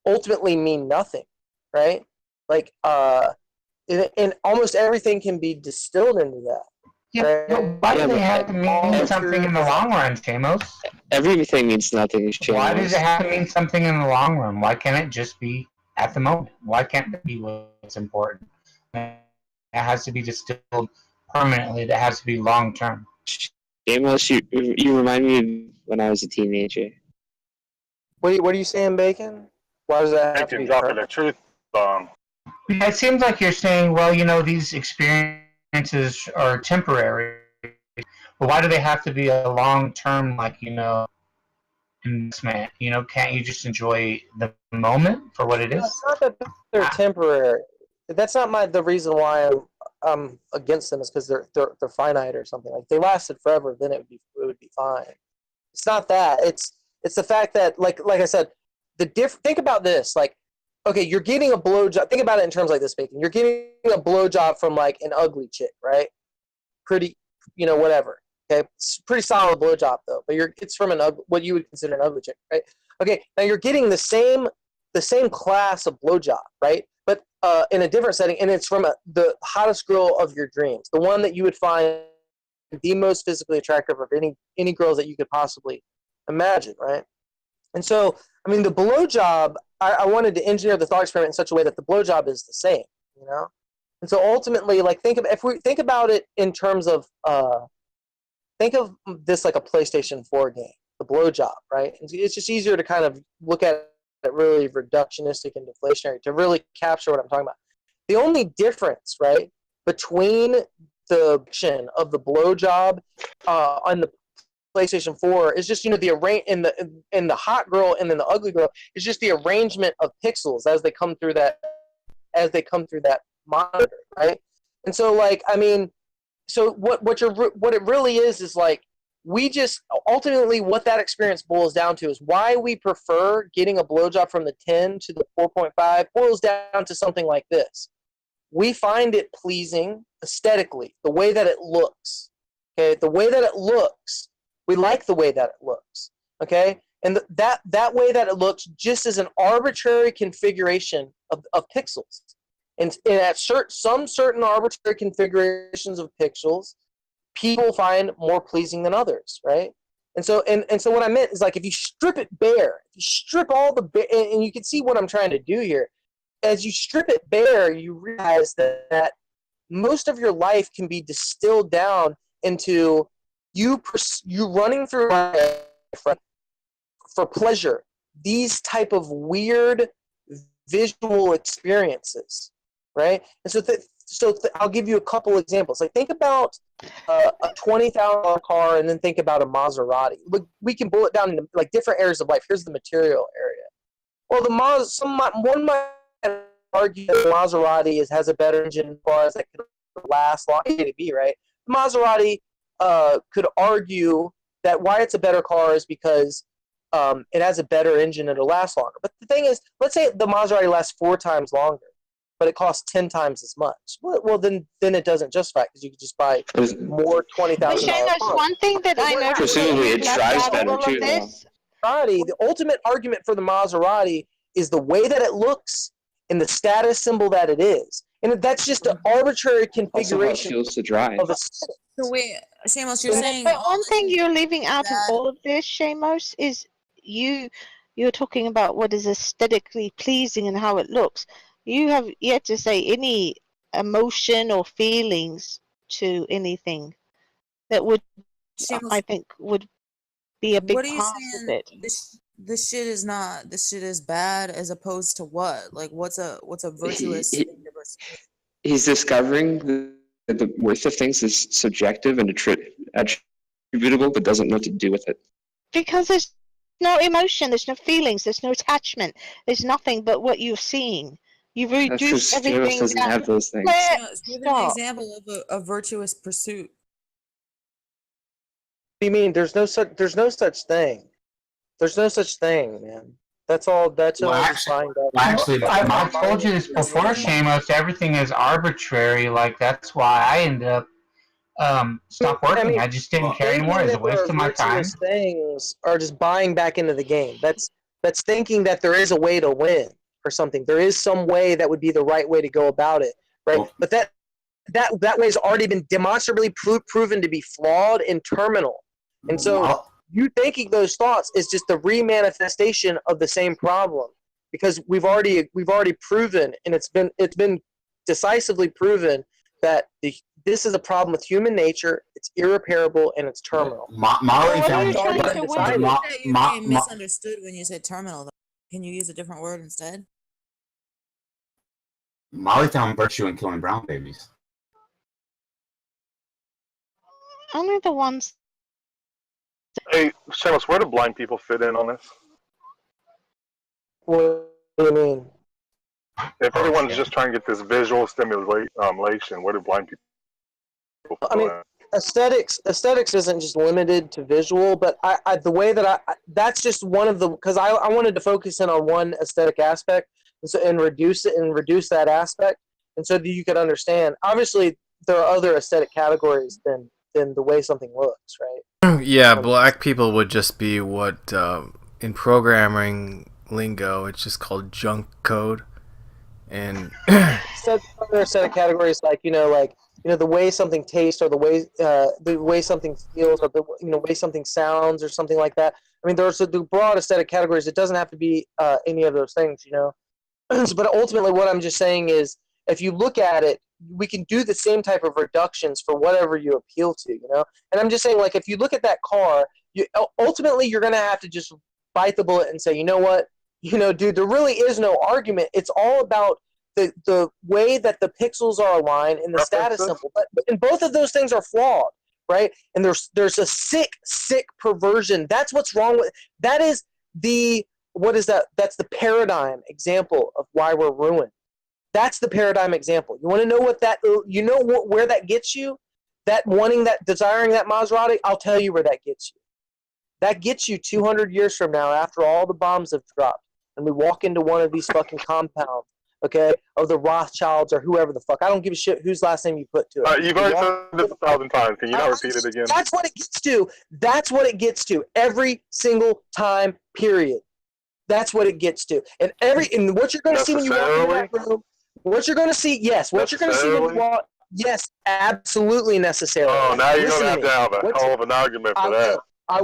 ultimately mean nothing, right? Like and almost everything can be distilled into that. Yeah, but why do they have to mean something in the long run, Shamos? Everything means nothing, Shamos. Why does it have to mean something in the long run? Why can't it just be at the moment? Why can't it be what's important? It has to be distilled permanently. That has to be long term. Shamos, you remind me of when I was a teenager. What are you saying, Bacon? Why does that have to be dropping the truth bomb? Yeah, it seems like you're saying, well, these experiences are temporary, but why do they have to be a long-term, investment? Can't you just enjoy the moment for what it is? No, it's not that they're temporary. That's not the reason why I'm against them. Is because they're finite or something. Like, if they lasted forever, then it would be fine. It's not that. It's the fact that, like I said, think about this. Like, okay, you're getting a blowjob. Think about it in terms like this, Bacon. You're getting a blowjob from like an ugly chick, right? Pretty, whatever. Okay, it's pretty solid blowjob though. But it's from what you would consider an ugly chick, right? Okay, now you're getting the same class of blowjob, right? But in a different setting, and it's from the hottest girl of your dreams, the one that you would find the most physically attractive of any girls that you could possibly imagine, right? And so, I mean, the blowjob, I wanted to engineer the thought experiment in such a way that the blowjob is the same, And so ultimately, like, if we think about it in terms of, think of this like a PlayStation 4 game, the blowjob, right? It's just easier to kind of look at it really reductionistic and deflationary to really capture what I'm talking about. The only difference, right, between the action of the blowjob on the PlayStation 4 is just in the hot girl and then the ugly girl is just the arrangement of pixels as they come through that monitor, right? And so, like, I mean, so what it really is like, we just ultimately what that experience boils down to is why we prefer getting a blowjob from the 10 to the 4.5 boils down to something like this. We find it pleasing aesthetically, the way that it looks. Okay, the way that it looks. We like the way that it looks. Okay, and that way that it looks just as an arbitrary configuration of pixels. And at some certain arbitrary configurations of pixels, people find more pleasing than others, right? And so what I meant is, like, if you strip it bare, if you strip all and you can see what I'm trying to do here. As you strip it bare, you realize that most of your life can be distilled down into you running through life for pleasure. These type of weird visual experiences, right? And so I'll give you a couple examples. Like, think about a $20,000 car, and then think about a Maserati. We can boil it down into like different areas of life. Here's the material area. Well, one might argue that the Maserati has a better engine cars that could last long. Maybe, right? The Maserati could argue that why it's a better car is because it has a better engine and it'll last longer. But the thing is, let's say the Maserati lasts 4 times longer, but it costs 10 times as much. Well, then it doesn't justify it because you could just buy more $20,000 cars. One thing that I noticed. Presumably, it drives better too. The ultimate argument for the Maserati is the way that it looks and the status symbol that it is, and that's just an arbitrary configuration feels to drive. of a. So wait, Shamos, you're saying. But one thing you're leaving out of all of this, Shamos, is you're talking about what is aesthetically pleasing and how it looks. You have yet to say any emotion or feelings to anything that would, Shamos, I think, would be a big what are you part saying? of it. This shit is bad as opposed to what? Like, what's a virtuous thing to pursue? He's discovering that the worth of things is subjective and attributable, but doesn't know what to do with it. Because there's no emotion, there's no feelings, there's no attachment, there's nothing but what you're seeing. You've reduced everything doesn't down. have those things. Give an example of a virtuous pursuit. What do you mean? There's no such thing. There's no such thing, man. That's all. That's all. Actually, I've told you this before, Shamos. Everything is arbitrary. Like, that's why I ended up stopped working. I just didn't care anymore. It's a waste of my time. Things are just buying back into the game. That's thinking that there is a way to win or something. There is some way that would be the right way to go about it, right? But that way has already been demonstrably proven to be flawed and terminal. And so you thinking those thoughts is just the remanifestation of the same problem, because we've already proven, and it's been decisively proven that this is a problem with human nature. It's irreparable and it's terminal. Molly found You're being misunderstood when you said terminal. Though. Can you use a different word instead? Molly found virtue in killing brown babies. Only the ones. Hey, Shamos, where do blind people fit in on this? What do you mean? If everyone's just trying to get this visual stimulation, where do blind people fit in? Aesthetics isn't just limited to visual, but the way that that's just one of the, because I wanted to focus in on one aesthetic aspect and reduce that aspect, and so that you could understand. Obviously, there are other aesthetic categories than the way something looks, right? Yeah, black people would just be what in programming lingo it's just called junk code, and other aesthetic categories like the way something tastes, or the way something feels, or the way something sounds, or something like that. I mean, there's the broad aesthetic categories. It doesn't have to be any of those things, But ultimately, what I'm just saying is, if you look at it, we can do the same type of reductions for whatever you appeal to, And I'm just saying, like, if you look at that car, ultimately you're going to have to just bite the bullet and say, you know what, dude, there really is no argument. It's all about the way that the pixels are aligned and the status symbol. But and both of those things are flawed, right? And there's a sick perversion. That's what's wrong with that. Is what is that? That's the paradigm example of why we're ruined. That's the paradigm example. You want to know what that? Where that gets you? That desiring that Maserati. I'll tell you where that gets you. That gets you 200 years from now, after all the bombs have dropped, and we walk into one of these fucking compounds, okay, of the Rothschilds or whoever the fuck. I don't give a shit whose last name you put to it. You've already said this 1,000 times. Can you not repeat it again? That's what it gets to. That's what it gets to every single time. Period. That's what it gets to. And what you're going to see when you walk into that room. What you're going to see, yes. What you're going to see when you walk, yes, absolutely necessary. Oh, now you're going to have a hell of an argument for that. I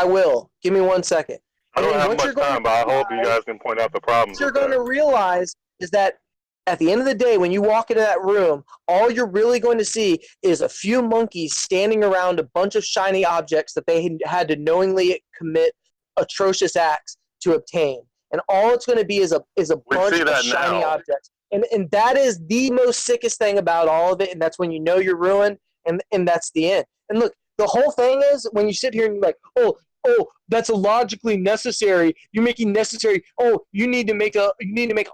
will. Give me 1 second. I don't have much time, but I hope you guys can point out the problems. What you're going to realize is that at the end of the day, when you walk into that room, all you're really going to see is a few monkeys standing around a bunch of shiny objects that they had to knowingly commit atrocious acts to obtain. And all it's going to be is a bunch of shiny objects. And that is the most sickest thing about all of it, and that's when you know you're ruined, and that's the end. And look, the whole thing is, when you sit here and you're like, oh, that's illogically necessary. You're making necessary. Oh, you need to make an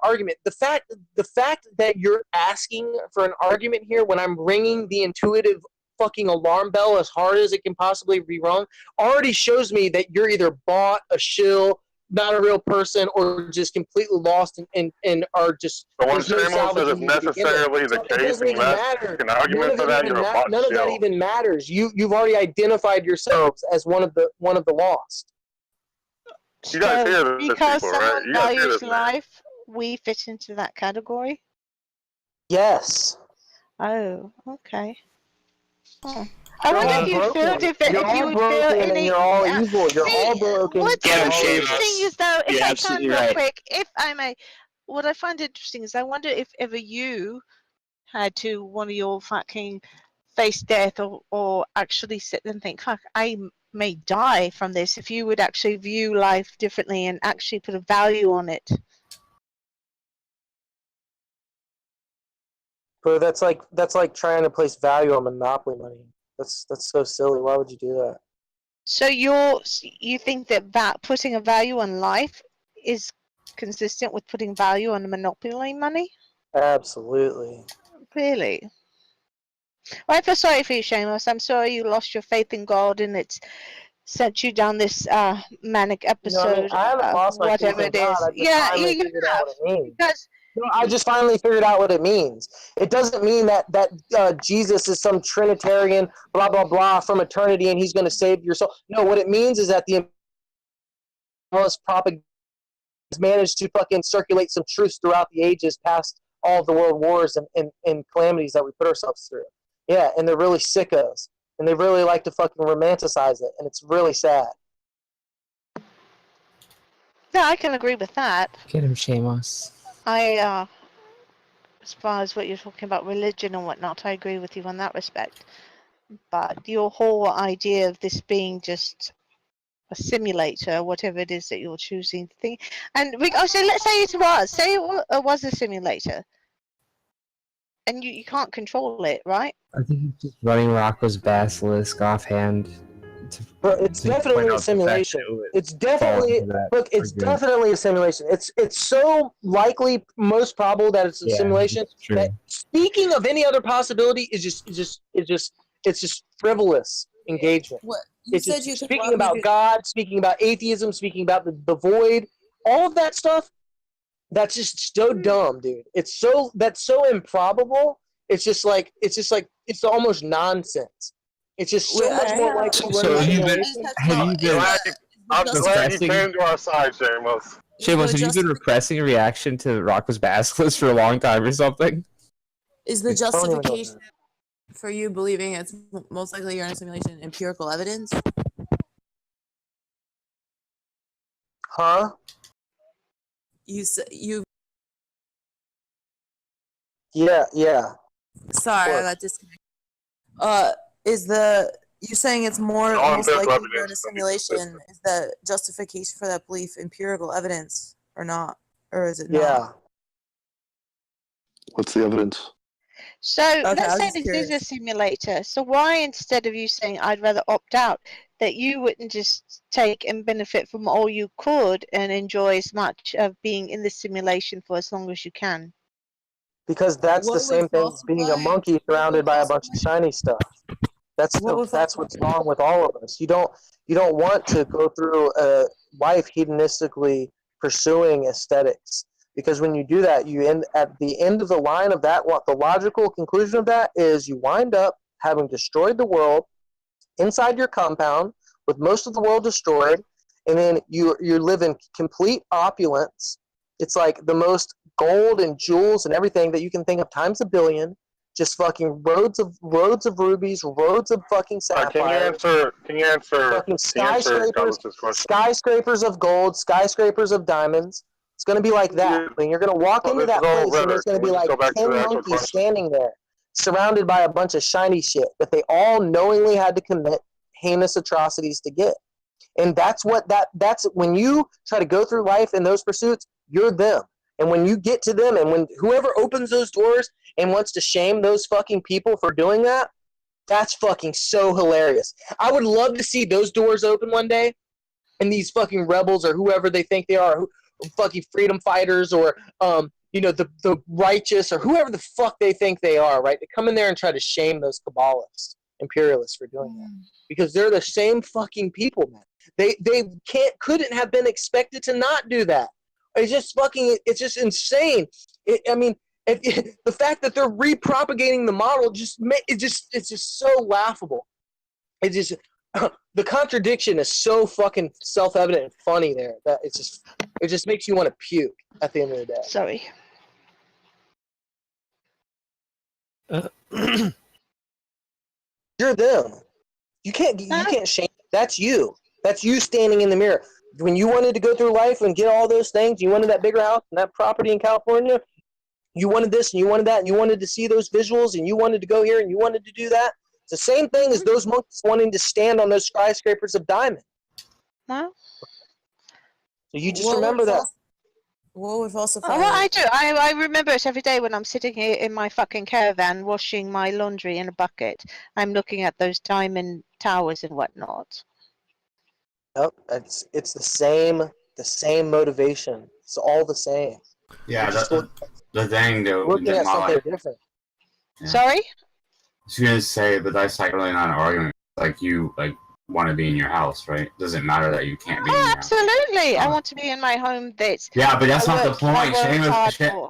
argument. The fact that you're asking for an argument here when I'm ringing the intuitive fucking alarm bell as hard as it can possibly be rung already shows me that you're either bought, a shill, not a real person, or just completely lost and are just. But when Shamos says it's necessarily the case, and you ask an argument for that, you're a bot None of that even matters. You've already identified yourselves as one of the lost. You guys hear this, because people, right? someone values life, we fit into that category? Yes. Oh, okay. Oh. I wonder if you feel different. You're all broken and you're all evil. You're all broken. What's interesting is, though, if I can real quick, if I may, what I find interesting is, I wonder if ever you had to one of your fucking face death, or actually sit and think, fuck, I may die from this, if you would actually view life differently and actually put a value on it. But that's like trying to place value on Monopoly money. That's so silly. Why would you do that? So you think that putting a value on life is consistent with putting value on Monopoly money? Absolutely. Really? Well, I feel sorry for you, Shamos. I'm sorry you lost your faith in God and it's sent you down this manic episode. I haven't lost my faith in God. You have. I just finally figured out what it means. It doesn't mean that Jesus is some Trinitarian, blah, blah, blah, from eternity, and he's going to save your soul. No, what it means is that the propaganda has managed to fucking circulate some truths throughout the ages past all of the world wars and calamities that we put ourselves through. Yeah, and they're really sickos, and they really like to fucking romanticize it, and it's really sad. Yeah, I can agree with that. Get him, Shamos. As far as what you're talking about religion and whatnot, I agree with you on that respect. But your whole idea of this being just a simulator, whatever it is that you're choosing to think, and let's say it was a simulator, and you can't control it, right? I think he's just running Rocco's Basilisk offhand. But it's definitely a simulation. It's definitely definitely a simulation. It's so likely, most probable that it's a simulation. That speaking of any other possibility is just frivolous engagement. What? It's just speaking about God, speaking about atheism, speaking about the void, all of that stuff. That's just so dumb, dude. That's so improbable. It's almost nonsense. It's just so much more likely. So have you been I'm glad you came to our side, Shamos. Shamos, have you been repressing a reaction to Rocco's Basilisk for a long time or something? Is the justification for you believing it's most likely you're in a simulation empirical evidence? Huh? You. Yeah. Sorry, I got disconnected. Is you saying it's most likely you're in a simulation? Is the justification for that belief empirical evidence or not, or is it not? Yeah. What's the evidence? So let's say this is a simulator. So why, instead of you saying I'd rather opt out, that you wouldn't just take and benefit from all you could and enjoy as much of being in the simulation for as long as you can? Because that's the same thing as being a monkey surrounded by a bunch of shiny stuff. That's what's wrong with all of us. You don't want to go through life hedonistically pursuing aesthetics, because when you do that, you end at the end of the line of that. What the logical conclusion of that is, you wind up having destroyed the world inside your compound with most of the world destroyed, and then you live in complete opulence. It's like the most gold and jewels and everything that you can think of times a billion. Just fucking roads of rubies, roads of fucking sapphires. Can you answer? Fucking skyscrapers of gold, skyscrapers of diamonds. It's gonna be like that. And you're gonna walk into that place, and there's gonna be like 10 monkeys standing there, surrounded by a bunch of shiny shit that they all knowingly had to commit heinous atrocities to get. And that's when you try to go through life in those pursuits, you're them. And when you get to them, and when whoever opens those doors and wants to shame those fucking people for doing that, that's fucking so hilarious. I would love to see those doors open one day, and these fucking rebels or whoever they think they are, fucking freedom fighters or the righteous or whoever the fuck they think they are, right? They come in there and try to shame those Kabbalists, imperialists for doing that, because they're the same fucking people, man. They couldn't have been expected to not do that. It's just insane. The fact that they're repropagating the model it's just so laughable. It just the contradiction is so fucking self-evident and funny there that it just makes you want to puke at the end of the day. Sorry. You're them. You can't shame. That's you. That's you standing in the mirror. When you wanted to go through life and get all those things, you wanted that bigger house and that property in California, you wanted this and you wanted that, and you wanted to see those visuals, and you wanted to go here and you wanted to do that. It's the same thing as those monkeys wanting to stand on those skyscrapers of diamond. No. So you just remember that. What would falsify? Oh, I do. I remember it every day when I'm sitting here in my fucking caravan washing my laundry in a bucket. I'm looking at those diamond towers and whatnot. Nope, it's the same motivation. It's all the same. Yeah, the thing though. Looking at something different. Yeah. Sorry? I was gonna say, but that's like really not an argument. Like you want to be in your house, right? Doesn't matter that you can't be. in your absolutely. House. I want to be in my home. Yeah, but that's not the point.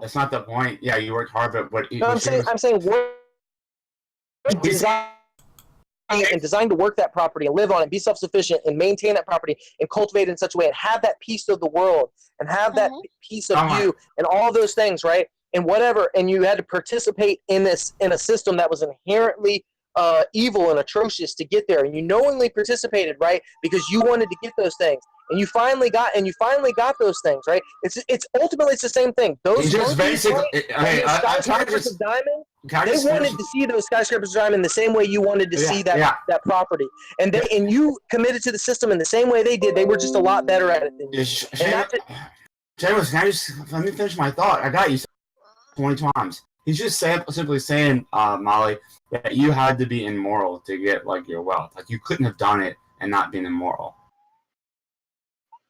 That's not the point. Yeah, you worked hard, but what? No, I'm saying work. And designed to work that property and live on it, be self-sufficient and maintain that property and cultivate it in such a way and have that piece of the world and have that piece of you and all those things, right? and whatever, and you had to participate in a system that was inherently evil and atrocious to get there, and you knowingly participated, right? Because you wanted to get those things, and you finally got those things, right? It's ultimately it's the same thing. Those just basically, skyscrapers of diamond. They wanted to see those skyscrapers of diamond the same way you wanted to see that property, and you committed to the system in the same way they did. They were just a lot better at it than you. Shamos, let me finish my thought. I got you 20 times. He's just simply saying, Molly, that you had to be immoral to get like your wealth. Like you couldn't have done it and not been immoral.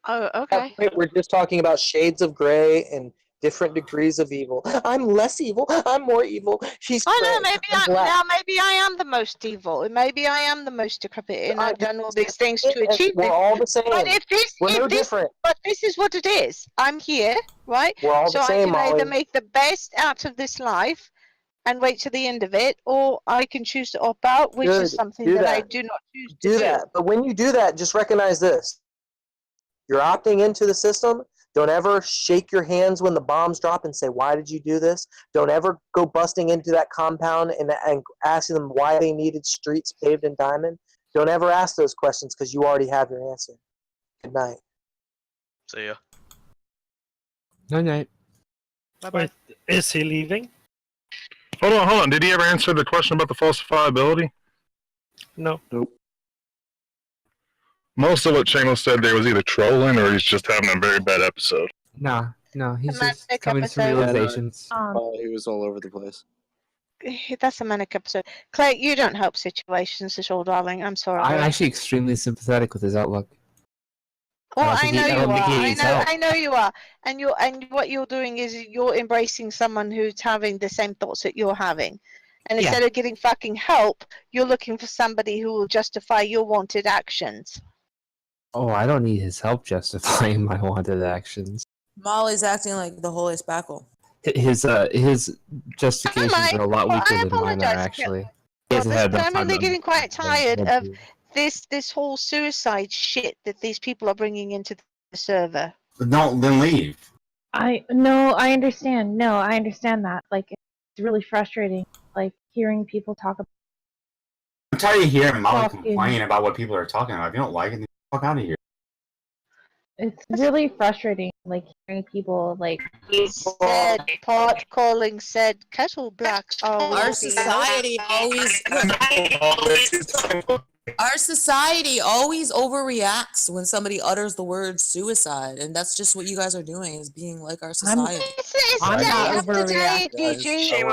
Oh, okay. We're just talking about shades of gray and different degrees of evil. I'm less evil. I'm more evil. She's. Oh no, maybe I am the most evil. Maybe I am the most decrepit, and I've done all these things to achieve We're this. all the same. But We're no different. But this is what it is. I'm here, right? We're all so the same, I can either Molly. make the best out of this life and wait to the end of it, or I can choose to opt out, which is something that I do not choose to do. that. But when you do that, just recognize this. You're opting into the system. Don't ever shake your hands when the bombs drop and say, why did you do this? Don't ever go busting into that compound and asking them why they needed streets paved in diamond. Don't ever ask those questions because you already have your answer. Good night. See ya. Good night. Wait, is he leaving? Hold on. Did he ever answer the question about the falsifiability? No. Nope. Most of what Shamos said there was either trolling or he's just having a very bad episode. No, he's just coming to some realizations. He was all over the place. That's a manic episode. Clay, you don't help situations at all, darling. I'm sorry. I'm actually extremely sympathetic with his outlook. Well, I know you are. I know you are. And what you're doing is you're embracing someone who's having the same thoughts that you're having. And instead of getting fucking help, you're looking for somebody who will justify your wanted actions. Oh, I don't need his help justifying my wanted actions. Molly's acting like the holy spackle. His justifications are a lot weaker than mine are, actually. I'm really getting quite tired of this whole suicide shit that these people are bringing into the server. No, then leave. I understand. No, I understand that. Like, it's really frustrating. Like hearing people talk about. I'm tired of hearing Molly complain about what people are talking about. If you don't like it, then get the fuck out of here. It's really frustrating, like hearing people like. Said pot calling said kettle black. Our society always. Our society always overreacts when somebody utters the word suicide, and that's just what you guys are doing, is being like our society. I'm day after day, GG in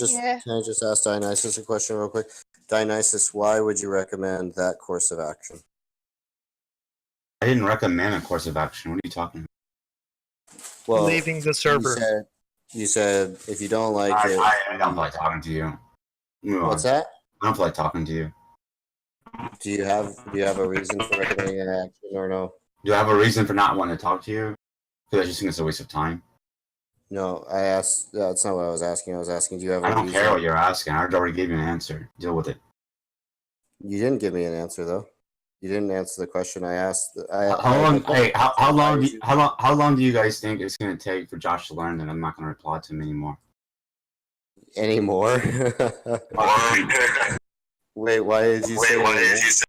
here. Can I just ask Dionysus a question real quick? Dionysus, why would you recommend that course of action? I didn't recommend a course of action. What are you talking about? Well, leaving the server. You said if you don't like it. I don't feel like talking to you. What's that? I don't feel like talking to you. Do you have a reason for recommending an action or no? Do I have a reason for not wanting to talk to you? Because I just think it's a waste of time. No, I asked. That's not what I was asking. I was asking, do you have? I don't care what you're asking. I already gave you an answer. Deal with it. You didn't give me an answer though. You didn't answer the question I asked. How long do you guys think it's going to take for Josh to learn that I'm not going to reply to him anymore? Anymore? Wait, why did you say that?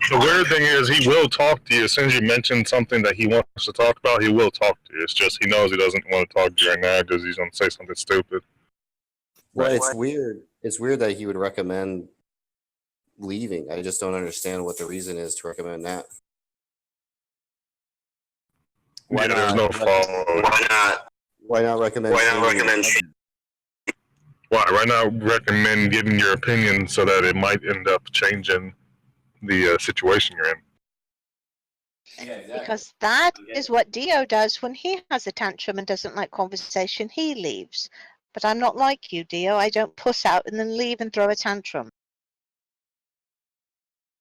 The weird thing is he will talk to you as soon as you mention something that he wants to talk about. He will talk to you. It's just he knows he doesn't want to talk to you right now because he's going to say something stupid. Well, it's weird. It's weird that he would recommend leaving. I just don't understand what the reason is to recommend that. Why not? There's no follow. Why not recommend? Why not recommend giving your opinion so that it might end up changing the situation you're in? Yeah, exactly. Because that is what Dio does when he has a tantrum and doesn't like conversation. He leaves. But I'm not like you, Dio. I don't puss out and then leave and throw a tantrum.